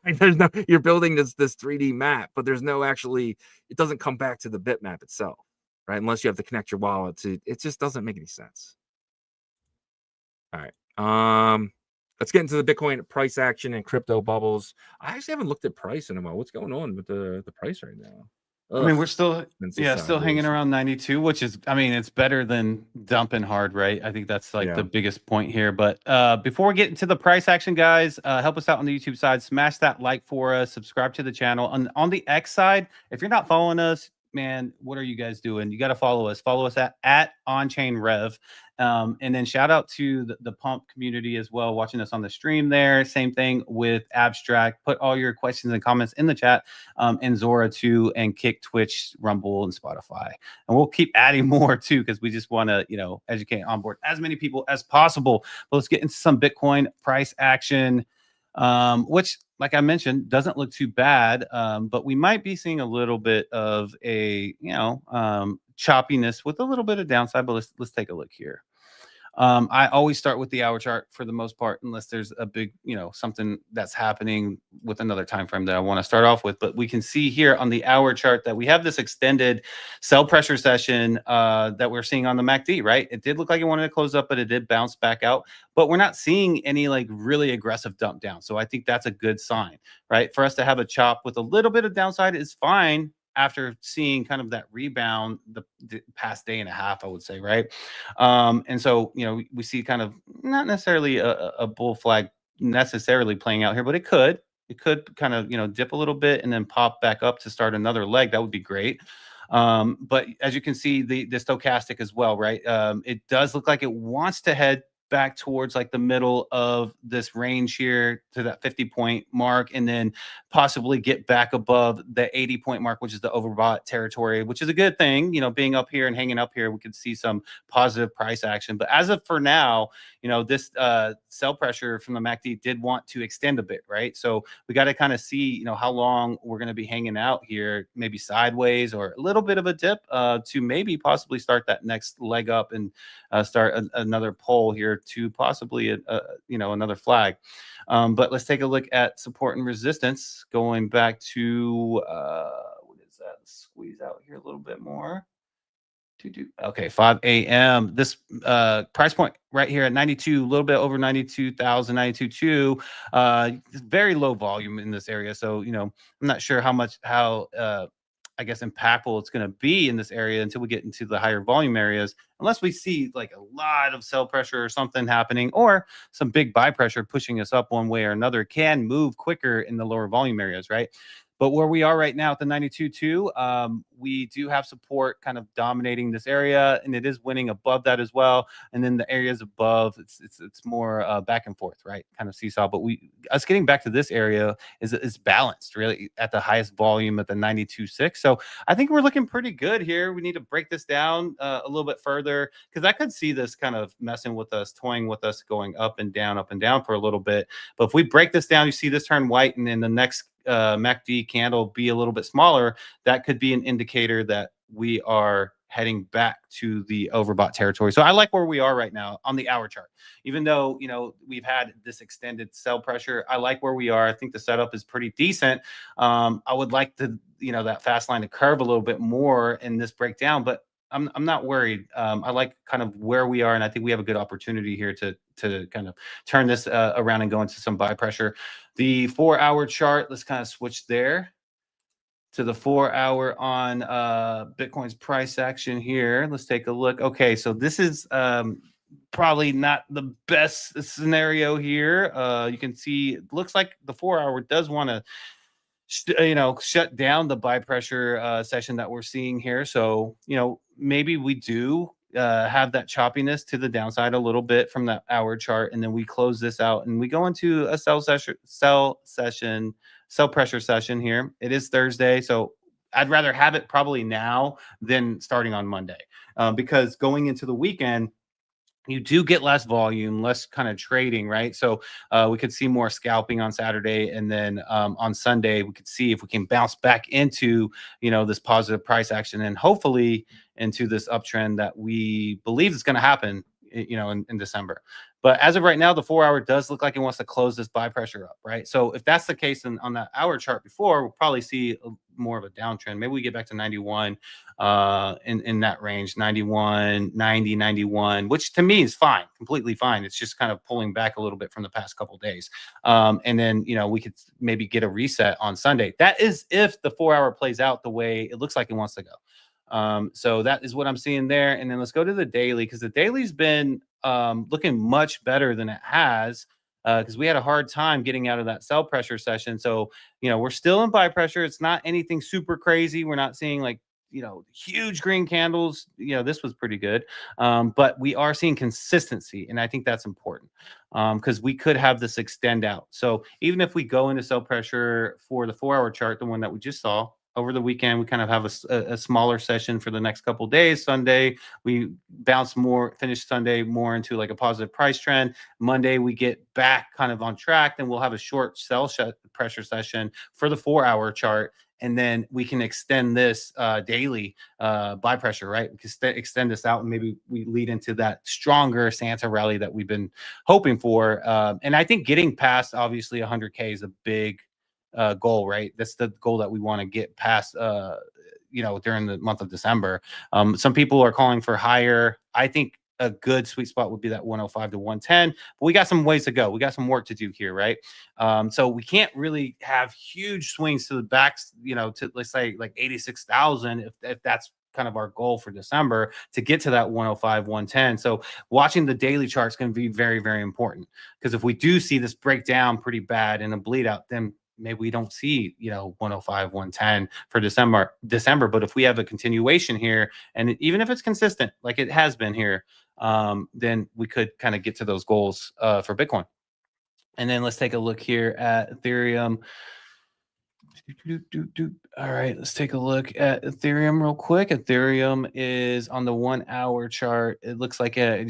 Right? There's no, you're building this 3D map, but there's no actually, it doesn't come back to the bitmap itself, right? Unless you have to connect your wallet to it, just doesn't make any sense. All right. Let's get into the Bitcoin price action and crypto bubbles. I actually haven't looked at price in a while. What's going on with the price right now? I mean, we're still still hanging around 92, which is, I mean, it's better than dumping hard, right? I think that's like the biggest point here. But before we get into the price action, guys, help us out on the YouTube side. Smash that like for us. Subscribe to the channel. On the X side, if you're not following us, man, what are you guys doing? You got to follow us. Follow us at OnChain Rev. And then shout out to the Pump community as well, watching us on the stream there. Same thing with Abstract. Put all your questions and comments in the chat, and Zora too, and Kick, Twitch, Rumble, and Spotify. And we'll keep adding more too, because we just want to, you know, educate and onboard as many people as possible. But let's get into some Bitcoin price action, which, like I mentioned, doesn't look too bad, but we might be seeing a little bit of a, choppiness with a little bit of downside. But let's take a look here. I always start with the hour chart for the most part, unless there's a big, something that's happening with another time frame that I want to start off with. But we can see here on the hour chart that we have this extended sell pressure session that we're seeing on the MACD, right? It did look like it wanted to close up, but it did bounce back out. But we're not seeing any like really aggressive dump down. So I think that's a good sign, right? For us to have a chop with a little bit of downside is fine after seeing kind of that rebound the past day and a half, I would say, right? And so, we see kind of not necessarily a bull flag necessarily playing out here, but it could kind of, dip a little bit and then pop back up to start another leg. That would be great. But as you can see, the stochastic as well, right? It does look like it wants to head back towards like the middle of this range here to that 50-point mark, and then possibly get back above the 80-point mark, which is the overbought territory, which is a good thing. Being up here and hanging up here, we could see some positive price action. But as of for now, this sell pressure from the MACD did want to extend a bit, right? So we got to kind of see, how long we're going to be hanging out here, maybe sideways or a little bit of a dip to maybe possibly start that next leg up and start another pull here to possibly another flag. But let's take a look at support and resistance, going back to what is that? Let's squeeze out here a little bit more. Okay, 5 a.m. This price point right here at 92, a little bit over 92,000, 92.2. Very low volume in this area. So, I'm not sure how I guess impactful it's going to be in this area until we get into the higher volume areas, unless we see like a lot of sell pressure or something happening, or some big buy pressure pushing us up one way or another. Can move quicker in the lower volume areas, right? But where we are right now at the 92.2, we do have support kind of dominating this area, and it is winning above that as well. And then the areas above, it's more back and forth, right? Kind of seesaw. But us getting back to this area is balanced, really, at the highest volume at the 92.6. So I think we're looking pretty good here. We need to break this down a little bit further, because I could see this kind of messing with us, toying with us, going up and down for a little bit. But if we break this down, you see this turn white, and then the next MACD candle be a little bit smaller, that could be an indicator that we are heading back to the overbought territory. So I like where we are right now on the hour chart. Even though, we've had this extended sell pressure, I like where we are. I think the setup is pretty decent. I would like to, that fast line to curve a little bit more in this breakdown, but I'm not worried. I like kind of where we are, and I think we have a good opportunity here to kind of turn this around and go into some buy pressure. The 4-hour chart, let's kind of switch there to the 4-hour on Bitcoin's price action here. Let's take a look. Okay, so this is probably not the best scenario here. You can see it looks like the 4-hour does want to shut down the buy pressure session that we're seeing here. So, maybe we do have that choppiness to the downside a little bit from that hour chart. And then we close this out and we go into a sell pressure session here. It is Thursday. So I'd rather have it probably now than starting on Monday, because going into the weekend, you do get less volume, less kind of trading, right? So we could see more scalping on Saturday, and then on Sunday we could see if we can bounce back into this positive price action, and hopefully into this uptrend that we believe is going to happen in December. But as of right now, the 4-hour does look like it wants to close this buy pressure up, right? So if that's the case, then on that hour chart before, we'll probably see more of a downtrend. Maybe we get back to 91 in that range, 91, 90, 91, which to me is fine, completely fine. It's just kind of pulling back a little bit from the past couple of days. And then, we could maybe get a reset on Sunday. That is if the 4-hour plays out the way it looks like it wants to go. So that is what I'm seeing there. And then let's go to the daily, because the daily's been looking much better than it has, because we had a hard time getting out of that sell pressure session. So, we're still in buy pressure. It's not anything super crazy. We're not seeing like, huge green candles. This was pretty good. But we are seeing consistency. And I think that's important, because we could have this extend out. So even if we go into sell pressure for the 4-hour chart, the one that we just saw, over the weekend, we kind of have a smaller session for the next couple of days. Sunday, we finish Sunday more into like a positive price trend. Monday, we get back kind of on track. Then we'll have a short sell pressure session for the 4-hour chart. and then we can extend this daily buy pressure, right? We can extend this out, and maybe we lead into that stronger Santa rally that we've been hoping for. And I think getting past obviously 100K is a big goal, right? That's the goal that we want to get past. During the month of December. Some people are calling for higher. I think a good sweet spot would be that 105 to 110, but we got some ways to go. We got some work to do here, right? So we can't really have huge swings to the backs, to let's say like 86,000 if that's kind of our goal for December to get to that 105, 110. So watching the daily chart is going to be very, very important, because if we do see this break down pretty bad and a bleed out, then maybe we don't see 105, 110 for December. But if we have a continuation here, and even if it's consistent like it has been here, then we could kind of get to those goals for Bitcoin. And then let's take a look here at Ethereum. All right, let's take a look at Ethereum real quick. Ethereum is on the 1 hour chart. It looks like a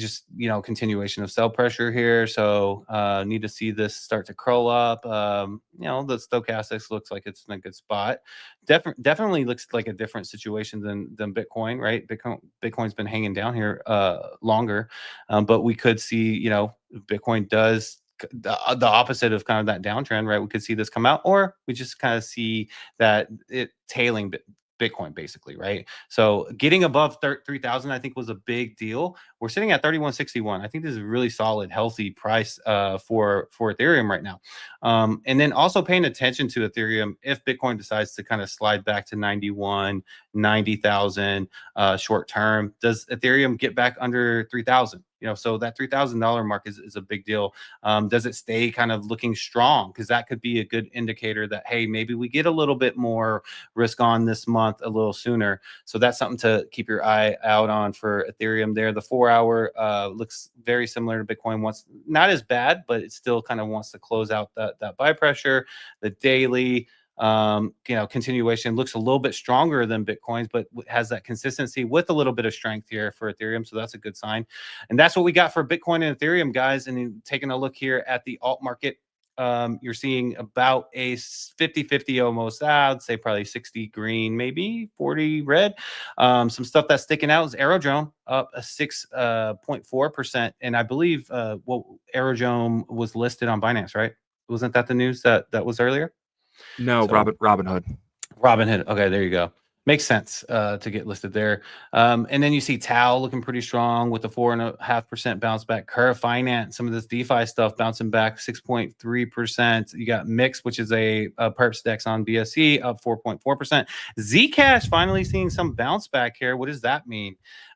continuation of sell pressure here. So need to see this start to curl up. The stochastics looks like it's in a good spot. Definitely looks like a different situation than Bitcoin, right? Bitcoin's been hanging down here longer, but we could see Bitcoin does the opposite of kind of that downtrend, right? We could see this come out, or we just kind of see that it tailing Bitcoin basically, right? So getting above 3,000, I think, was a big deal. We're sitting at 31.61. I think this is a really solid, healthy price for Ethereum right now. And then also paying attention to Ethereum if Bitcoin decides to kind of slide back to 91, 90,000 short term. Does Ethereum get back under 3,000? So that $3,000 mark is a big deal. Does it stay kind of looking strong? Because that could be a good indicator that, hey, maybe we get a little bit more risk on this month a little sooner. So that's something to keep your eye out on for Ethereum there. The 4 hour looks very similar to Bitcoin. Not as bad, but it still kind of wants to close out that buy pressure. The daily continuation looks a little bit stronger than Bitcoin's, but has that consistency with a little bit of strength here for Ethereum. So that's a good sign. And that's what we got for Bitcoin and Ethereum, guys. And then taking a look here at the alt market, you're seeing about a 50-50 almost. I'd say probably 60 green, maybe 40 red. Some stuff that's sticking out is Aerodrome up a 6.4%. And I believe Aerodrome was listed on Binance, right? Wasn't that the news that was earlier? No, so, Robinhood. Okay, there you go. Makes sense to get listed there. And then you see Tau looking pretty strong with a 4.5% bounce back. Curve Finance, some of this DeFi stuff bouncing back 6.3%. You got Mix, which is a perps dex on BSC, up 4.4%. Zcash finally seeing some bounce back here. What does that mean?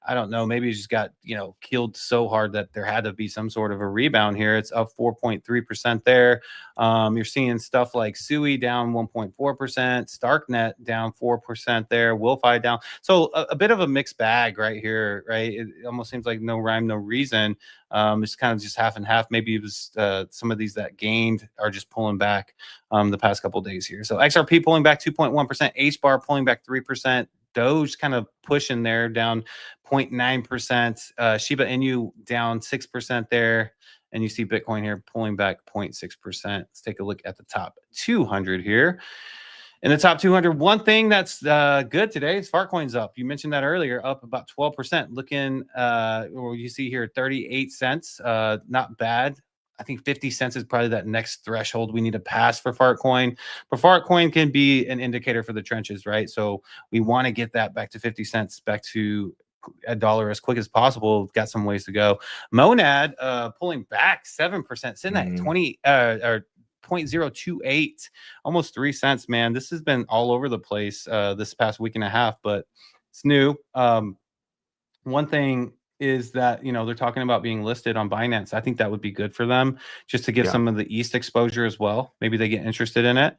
I don't know. Maybe it just got killed so hard that there had to be some sort of a rebound here. It's up 4.3% there. You're seeing stuff like SUI down 1.4%, Starknet down 4% there, Wilfi down. So a bit of a mixed bag right here, right? It almost seems like no rhyme, no reason. It's kind of just half and half. Maybe it was some of these that gained are just pulling back the past couple of days here. So XRP pulling back 2.1%, HBAR pulling back 3%. Doge kind of pushing there down 0.9%. Shiba Inu down 6% there. And you see Bitcoin here pulling back 0.6%. Let's take a look at the top 200 here. In the top 200, one thing that's good today is Farcoin's up. You mentioned that earlier, up about 12%. Looking, or you see here 38 cents. Not bad. I think 50 cents is probably that next threshold we need to pass for Farcoin. But Farcoin can be an indicator for the trenches, right? So we want to get that back to 50 cents, back to $1 as quick as possible. Got some ways to go. Monad pulling back 7%, sitting at 20 or 0.028, almost 3 cents, man. This has been all over the place this past week and a half, but it's new. One thing is that they're talking about being listed on Binance. I think that would be good for them, just to give some of the East exposure as well. Maybe they get interested in it.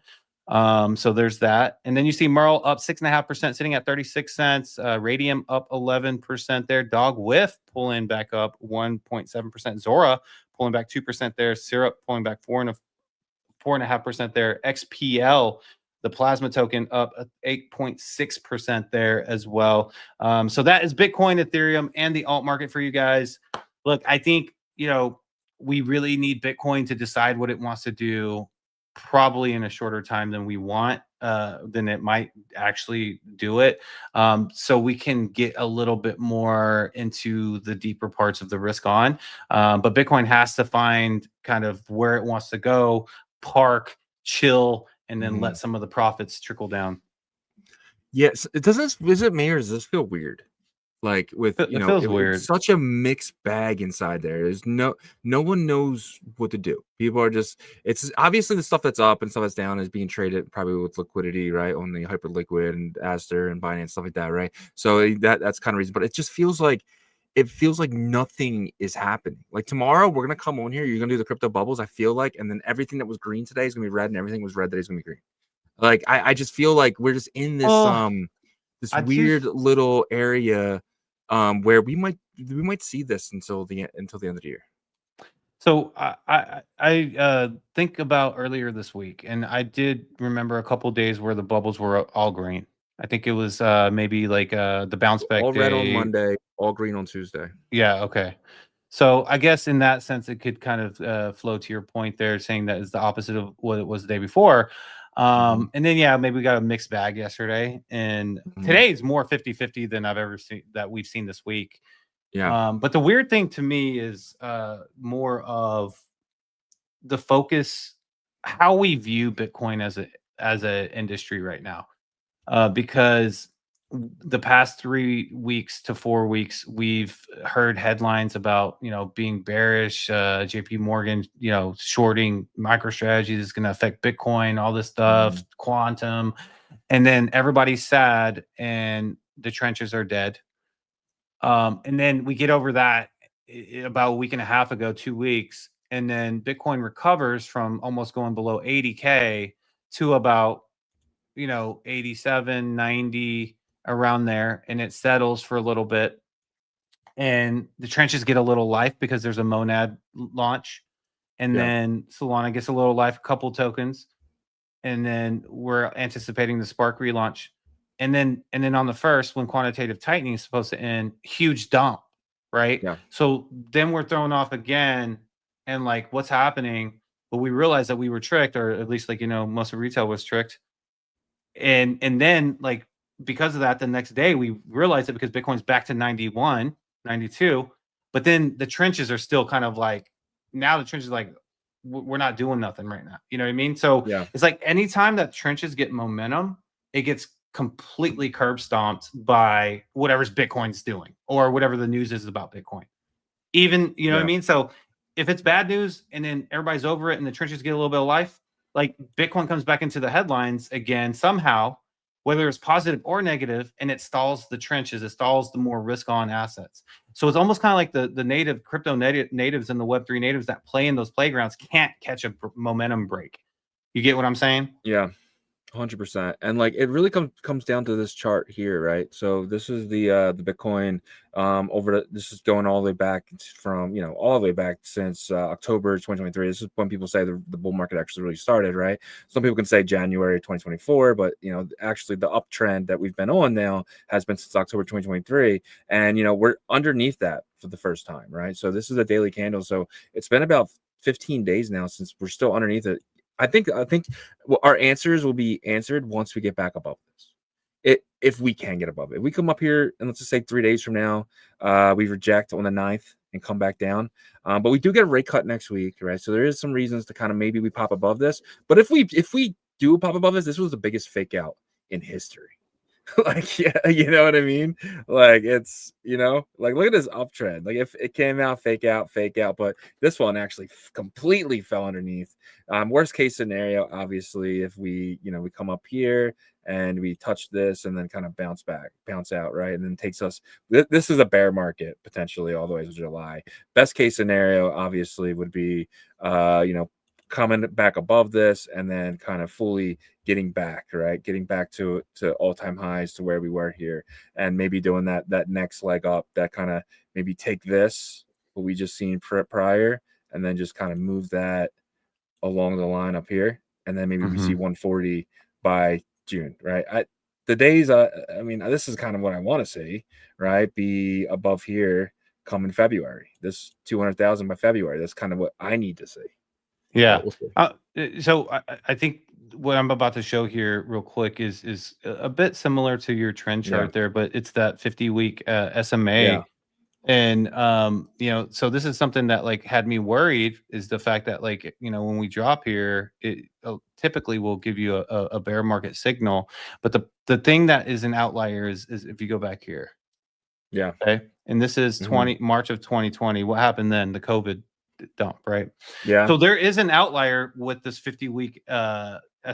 So there's that. And then you see Merle up 6.5%, sitting at 36 cents. Radium up 11% there. Dog Whiff pulling back up 1.7%. Zora pulling back 2% there. Syrup pulling back 4.5% there. XPL, the plasma token, up 8.6% there as well. So that is Bitcoin, Ethereum, and the alt market for you guys. Look, I think we really need Bitcoin to decide what it wants to do probably in a shorter time than we want, then it might actually do it. So we can get a little bit more into the deeper parts of the risk on. But Bitcoin has to find kind of where it wants to go, park, chill, and then let some of the profits trickle down. Yes, it doesn't. Is it me or does this feel weird? Like with It feels weird. it's such a mixed bag inside there. There's no one knows what to do. People are just, it's obviously the stuff that's up and stuff that's down is being traded probably with liquidity, right? On the Hyperliquid and Aster and Binance, stuff like that, right? So that's kind of reason, but it just feels like nothing is happening. Like tomorrow we're gonna come on here, you're gonna do the crypto bubbles, I feel like, and then everything that was green today is gonna be red, and everything was red today is gonna be green. Like I just feel like we're just in this this weird little area where we might see this until the end of the year. So I think about earlier this week, and I did remember a couple days where the bubbles were all green. I think it was maybe like the bounce back all day. red on Monday, all green on Tuesday. Yeah. Okay. So I guess in that sense, it could kind of flow to your point there, saying that is the opposite of what it was the day before. And then, yeah, maybe we got a mixed bag yesterday, and today is more 50-50 than I've ever seen that we've seen this week. Yeah. But the weird thing to me is more of the focus, how we view Bitcoin as a industry right now, because the past 3 weeks to 4 weeks, we've heard headlines about, being bearish, JP Morgan, shorting MicroStrategy is going to affect Bitcoin, all this stuff, quantum. And then everybody's sad and the trenches are dead. And then we get over that about a week and a half ago, 2 weeks. And then Bitcoin recovers from almost going below 80K to about, 87, 90, around there, and it settles for a little bit, and the trenches get a little life because there's a monad launch, and then Solana gets a little life, a couple tokens, and then we're anticipating the Spark relaunch, and then on the first, when quantitative tightening is supposed to end, huge dump, right? So then we're thrown off again, and like, what's happening? But we realized that we were tricked, or at least most of retail was tricked, and then like, because of that, the next day we realized it because Bitcoin's back to 91, 92, but then the trenches are still kind of like, now the trenches like, we're not doing nothing right now. You know what I mean? So it's like anytime that trenches get momentum, it gets completely curb stomped by whatever's Bitcoin's doing or whatever the news is about Bitcoin. Even, you know what I mean? So if it's bad news and then everybody's over it and the trenches get a little bit of life, like Bitcoin comes back into the headlines again somehow, whether it's positive or negative, and it stalls the trenches, it stalls the more risk on assets. So it's almost kind of like the native crypto natives and the Web3 natives that play in those playgrounds can't catch a momentum break. You get what I'm saying? Yeah. 100%. And like, it really comes down to this chart here, right? So this is the Bitcoin this is going all the way back from, all the way back since October 2023. This is when people say the bull market actually really started, right? Some people can say January 2024, but actually the uptrend that we've been on now has been since October 2023, and we're underneath that for the first time, right? So this is a daily candle, so it's been about 15 days now since we're still underneath it. I think our answers will be answered once we get back above this. If we can get above it. If we come up here and let's just say 3 days from now, we reject on the 9th and come back down. But we do get a rate cut next week, right? So there is some reasons to kind of maybe we pop above this. But if we do pop above this was the biggest fake out in history. Like, yeah, you know what I mean? Like, it's, like, look at this uptrend. Like, if it came out, fake out, but this one actually completely fell underneath. Worst case scenario, obviously, if we come up here and we touch this and then kind of bounce out, right? And then takes us, this is a bear market potentially all the way to July. Best case scenario, obviously, would be, coming back above this and then kind of fully getting back to all-time highs to where we were here, and maybe doing that next leg up, that kind of maybe take this, what we just seen prior, and then just kind of move that along the line up here, and then maybe we see 140 by June, right? The days, this is kind of what I want to see, right? Be above here come in February, this 200,000 by February. That's kind of what I need to see. Yeah. So I think what I'm about to show here real quick is a bit similar to your trend chart there, but it's that 50-week SMA. Yeah. And so this is something that like had me worried, is the fact that like, when we drop here, it typically will give you a bear market signal. But the thing that is an outlier is if you go back here. Yeah. Okay. And this is March of 2020. What happened then? The COVID dump, right? Yeah. So there is an outlier with this 50-week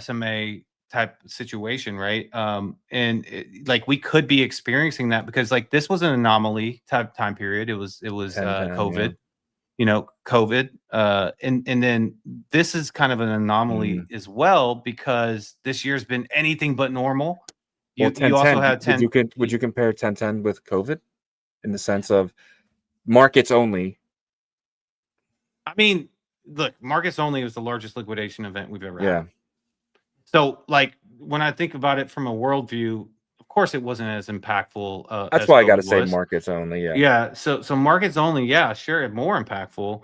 SMA type situation, right? And like we could be experiencing that, because like this was an anomaly type time period. It was 10-10, COVID, COVID. And then this is kind of an anomaly as well, because this year's been anything but normal. You also had 10. Would you compare 10-10 with COVID in the sense of markets only? I mean, look, markets only was the largest liquidation event we've ever had. Yeah. So, like, when I think about it from a worldview, of course, it wasn't as impactful. That's as why I got to COVID say was. markets only. Yeah. Yeah. So markets only, yeah, sure, more impactful.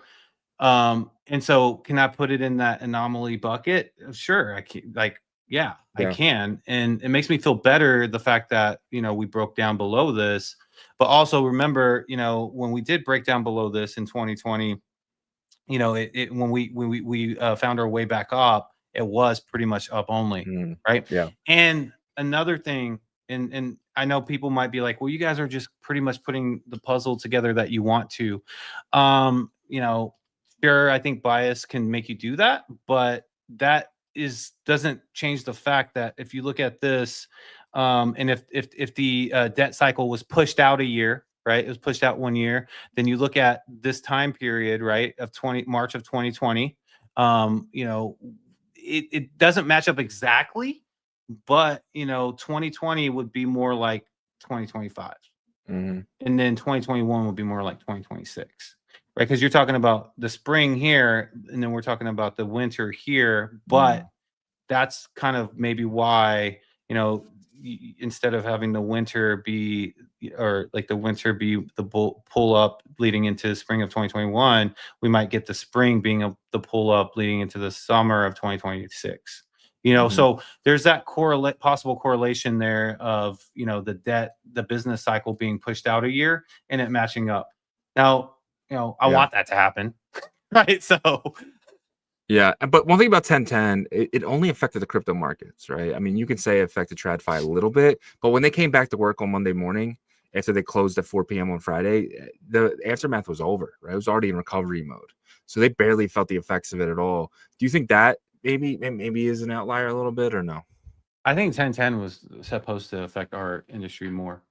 And so can I put it in that anomaly bucket? Sure, I can. Like, yeah, I can. And it makes me feel better, the fact that we broke down below this. But also remember, when we did break down below this in 2020. When we found our way back up, it was pretty much up only, right? Yeah. And another thing, and I know people might be like, well, you guys are just pretty much putting the puzzle together that you want to. Sure, I think bias can make you do that, but that doesn't change the fact that if you look at this, and if the debt cycle was pushed out a year, right? It was pushed out 1 year. Then you look at this time period, right, of March of 2020. It doesn't match up exactly, but 2020 would be more like 2025, and then 2021 would be more like 2026, right? Because you're talking about the spring here, and then we're talking about the winter here. But that's kind of maybe why instead of having the winter be, or like the winter be the pull up leading into spring of 2021, we might get the spring being the pull up leading into the summer of 2026. So there's that possible correlation there of the business cycle being pushed out a year and it matching up. Now I want that to happen, right? So yeah, but one thing about 10-10, it only affected the crypto markets, right? I mean, you can say it affected TradFi a little bit, but when they came back to work on Monday morning, after they closed at 4 p.m. on Friday, the aftermath was over, right? It was already in recovery mode. So they barely felt the effects of it at all. Do you think that maybe is an outlier a little bit, or no? I think 10-10 was supposed to affect our industry more.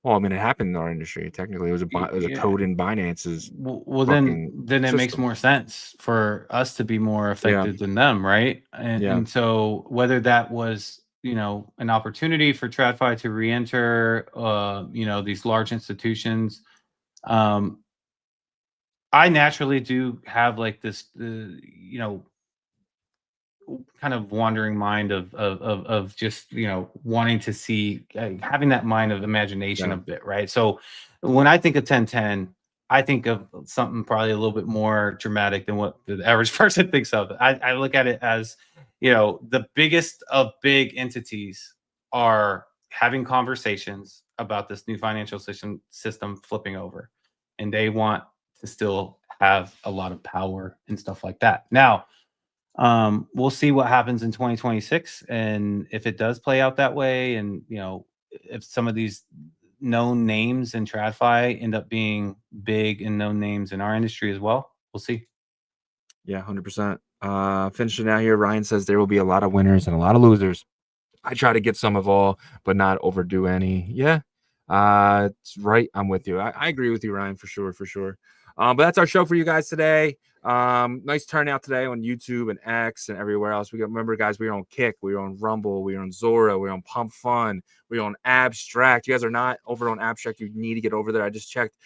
Well, I mean, it happened in our industry. Technically, it was a code in Binance's. Well, then it makes more sense for us to be more affected than them, right? And so whether that was an opportunity for TradFi to re-enter these large institutions, I naturally do have like this kind of wandering mind of just wanting to see, having that mind of imagination a bit, right? So when I think of 10-10, I think of something probably a little bit more dramatic than what the average person thinks of. I look at it as the biggest of big entities are having conversations about this new financial system flipping over, and they want to still have a lot of power and stuff like that. Now, we'll see what happens in 2026, and if it does play out that way, and if some of these known names in TradFi end up being big and known names in our industry as well, we'll see. Yeah, 100%. Finishing out here, Ryan says there will be a lot of winners and a lot of losers. I try to get some of all, but not overdo any. Yeah, it's right. I'm with you. I agree with you, Ryan, for sure. But that's our show for you guys today. Nice turnout today on YouTube and X and everywhere else. Remember, guys, we're on Kick, we're on Rumble, we're on Zora, we're on Pump Fun, we're on Abstract. You guys are not over on Abstract. You need to get over there. I just checked.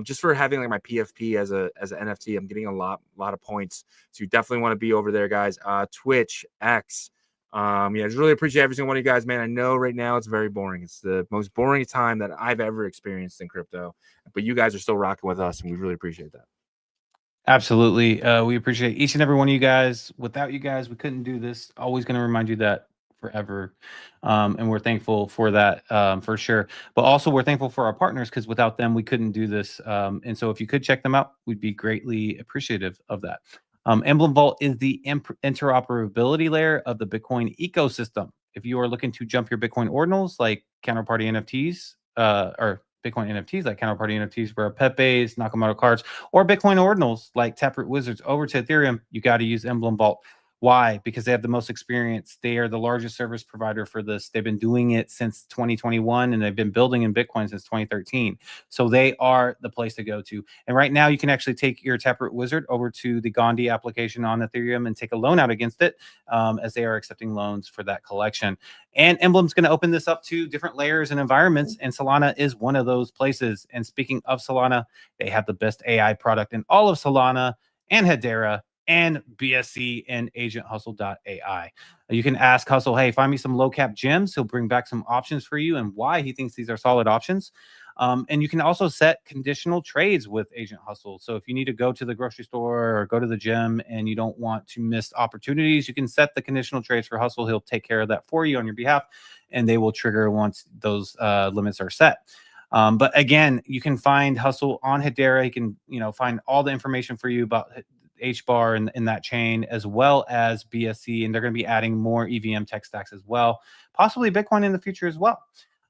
Just for having like my PFP as an NFT, I'm getting a lot of points. So you definitely want to be over there, guys. Twitch, X. Just really appreciate every single one of you guys, man. I know right now it's very boring. It's the most boring time that I've ever experienced in crypto, but you guys are still rocking with us, and we really appreciate that. Absolutely. We appreciate each and every one of you guys. Without you guys, we couldn't do this. Always going to remind you that forever. And we're thankful for that for sure. But also, we're thankful for our partners because without them, we couldn't do this. And so, if you could check them out, we'd be greatly appreciative of that. Emblem Vault is the interoperability layer of the Bitcoin ecosystem. If you are looking to jump your Bitcoin ordinals like counterparty NFTs or Bitcoin NFTs like counterparty NFTs for Pepe's, Nakamoto cards, or Bitcoin ordinals like Taproot Wizards over to Ethereum, you got to use Emblem Vault. Why? Because they have the most experience. They are the largest service provider for this. They've been doing it since 2021 and they've been building in Bitcoin since 2013. So they are the place to go to. And right now you can actually take your Taproot Wizard over to the Gandhi application on Ethereum and take a loan out against it as they are accepting loans for that collection. And Emblem's going to open this up to different layers and environments. And Solana is one of those places. And speaking of Solana, they have the best AI product in all of Solana and Hedera and BSC and agenthustle.ai. You can ask Hustle, hey, find me some low cap gems. He'll bring back some options for you and why he thinks these are solid options. And you can also set conditional trades with Agent Hustle. So if you need to go to the grocery store or go to the gym and you don't want to miss opportunities, you can set the conditional trades for Hustle. He'll take care of that for you on your behalf, and they will trigger once those limits are set. But again, you can find Hustle on Hedera. You can, find all the information for you about HBAR in that chain, as well as BSC, and they're going to be adding more EVM tech stacks as well, possibly Bitcoin in the future as well.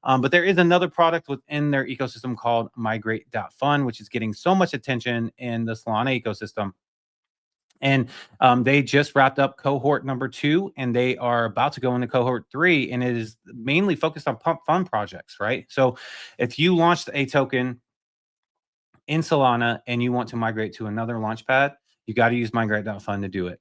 But there is another product within their ecosystem called Migrate.Fund, which is getting so much attention in the Solana ecosystem. And they just wrapped up cohort number 2, and they are about to go into cohort 3, and it is mainly focused on pump fund projects, right? So if you launched a token in Solana and you want to migrate to another launchpad, you got to use Migrate.Fund to do it.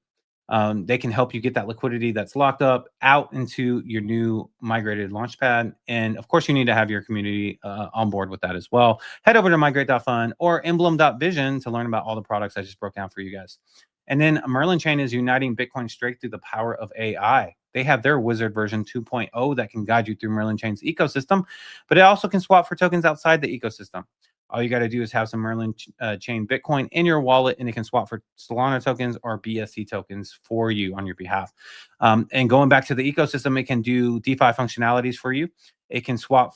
They can help you get that liquidity that's locked up out into your new migrated launchpad. And of course, you need to have your community on board with that as well. Head over to Migrate.Fund or Emblem.Vision to learn about all the products I just broke down for you guys. And then Merlin Chain is uniting Bitcoin straight through the power of AI. They have their Wizard version 2.0 that can guide you through Merlin Chain's ecosystem, but it also can swap for tokens outside the ecosystem. All you got to do is have some Merlin Chain Bitcoin in your wallet, and it can swap for Solana tokens or BSC tokens for you on your behalf. And going back to the ecosystem, it can do DeFi functionalities for you. It can swap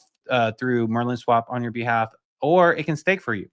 through Merlin Swap on your behalf, or it can stake for you.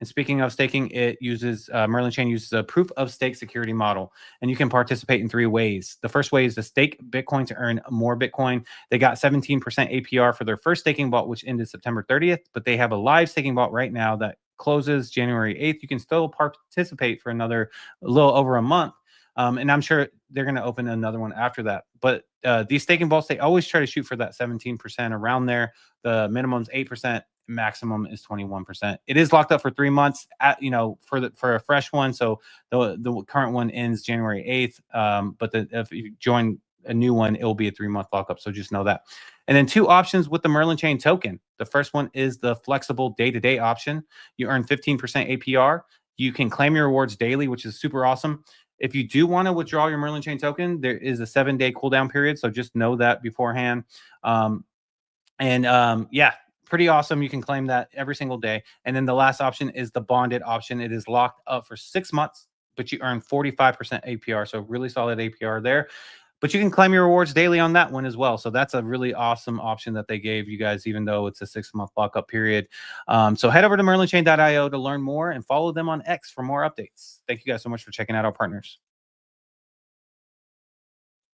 And speaking of staking, it uses Merlin Chain uses a proof of stake security model, and you can participate in 3 ways. The first way is to stake Bitcoin to earn more Bitcoin. They got 17% APR for their first staking vault, which ended September 30th, but they have a live staking vault right now that closes January 8th. You can still participate for a little over a month. And I'm sure they're going to open another one after that. But these staking vaults, they always try to shoot for that 17% around there. The minimum is 8%. Maximum is 21%. It is locked up for 3 months for a fresh one. So the current one ends January 8th. But if you join a new one, it will be a 3-month lockup. So just know that. And then 2 options with the Merlin Chain token. The first one is the flexible day-to-day option. You earn 15% APR. You can claim your rewards daily, which is super awesome. If you do want to withdraw your Merlin Chain token, there is a 7-day cooldown period. So just know that beforehand. Yeah, pretty awesome. You can claim that every single day. And then the last option is the bonded option. It is locked up for 6 months, but you earn 45% APR. So really solid APR there. But you can claim your rewards daily on that one as well. So that's a really awesome option that they gave you guys, even though it's a 6-month lockup period. So head over to merlinchain.io to learn more and follow them on X for more updates. Thank you guys so much for checking out our partners.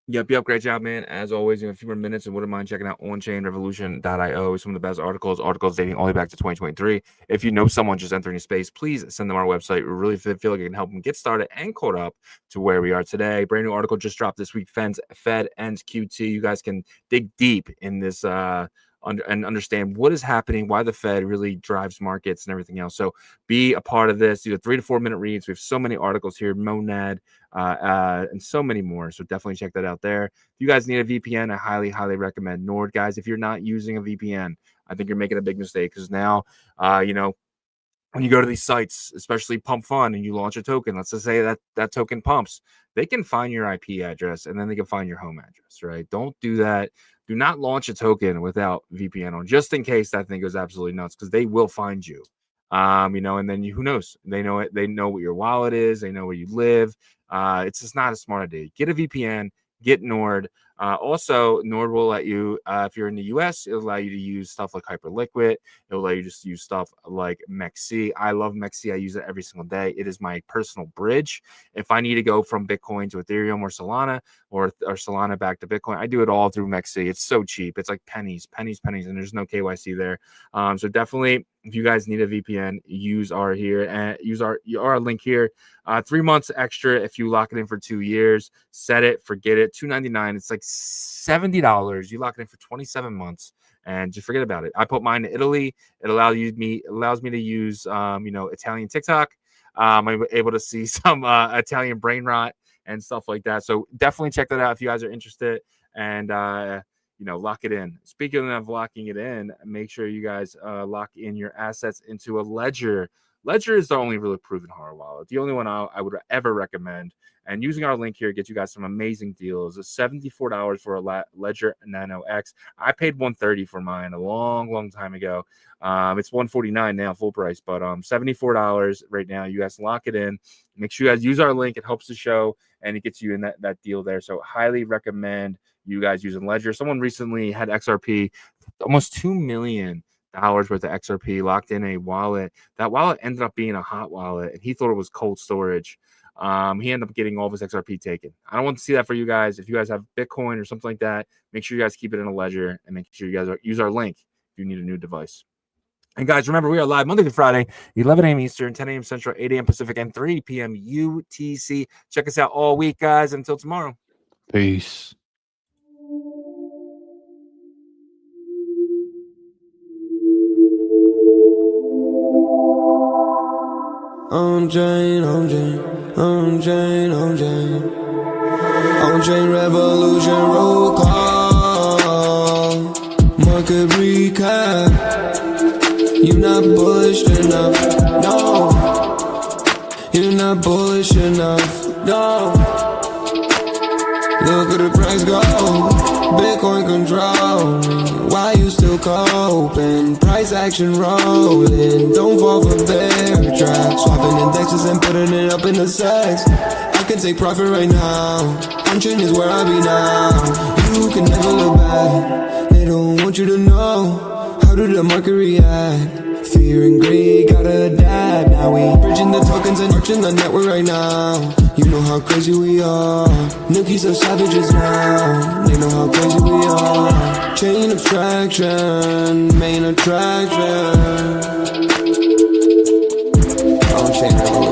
Yep. Great job, man. As always, in a few more minutes, and wouldn't mind checking out onchainrevolution.io. Some of the best articles dating all the way back to 2023. If you know someone just entering a space, please send them our website. We really feel like it can help them get started and code up to where we are today. Brand new article just dropped this week. Fed ends QT. You guys can dig deep in this and understand what is happening, why the Fed really drives markets and everything else. So be a part of this. Do the 3 to 4 minute reads. We have so many articles here, Monad, and so many more. So definitely check that out there. If you guys need a VPN, I highly recommend Nord. Guys, if you're not using a VPN, I think you're making a big mistake, because now, when you go to these sites, especially Pump Fund, and you launch a token, let's just say that token pumps, they can find your IP address, and then they can find your home address, right? Don't do that. Do not launch a token without VPN on, just in case that thing goes absolutely nuts, because they will find you. You know, and then who knows? They know it. They know what your wallet is. They know where you live. It's just not a smart idea. Get a VPN. Get Nord. Also, Nord will let you, if you're in the US, it'll allow you to use stuff like Hyperliquid. It'll allow you to just use stuff like MEXC. I love MEXC. I use it every single day. It is my personal bridge. If I need to go from Bitcoin to Ethereum or Solana, or Solana back to Bitcoin, I do it all through MEXC. It's so cheap. It's like pennies, and there's no KYC there. So definitely, if you guys need a VPN, use our link here. 3 months extra if you lock it in for 2 years. Set it, forget it. $2.99. It's like $70. You lock it in for 27 months, and just forget about it. I put mine in Italy. It allows me to use Italian TikTok. I'm able to see some Italian brain rot and stuff like that. So definitely check that out if you guys are interested, and lock it in. Speaking of locking it in, make sure you guys lock in your assets into a ledger. Ledger is the only really proven hard wallet, the only one I would ever recommend. And using our link here gets you guys some amazing deals. It's $74 for a Ledger Nano X. I paid $130 for mine a long time ago. It's $149 now, full price, but $74 right now. You guys lock it in. Make sure you guys use our link. It helps the show, and it gets you in that deal there. So highly recommend you guys using Ledger. Someone recently had XRP, almost $2 million worth of XRP locked in a wallet. That wallet ended up being a hot wallet, and he thought it was cold storage. He ended up getting all of his XRP taken. I don't want to see that for you guys. If you guys have Bitcoin or something like that, make sure you guys keep it in a ledger, and make sure you guys use our link if you need a new device. And guys, remember, we are live Monday to Friday, 11 a.m. Eastern, 10 a.m. Central, 8 a.m. Pacific, and 3 p.m. UTC. Check us out all week, guys. Until tomorrow. Peace. OnChain revolution, roll call, market recap. You're not bullish enough, no. You're not bullish enough, no. Look at the price go, Bitcoin control. Why you still coping? Price action rolling. Don't fall for bear trap. Swapping indexes and putting it up in the sex. I can take profit right now. OnChain is where I be now. You can never look back. They don't want you to know. How did the market react? Fear and greed gotta adapt. Now we bridging the tokens and arching the network right now. You know how crazy we are. Nookies are savages now. They know how crazy we are. Chain abstraction, main attraction. OnChain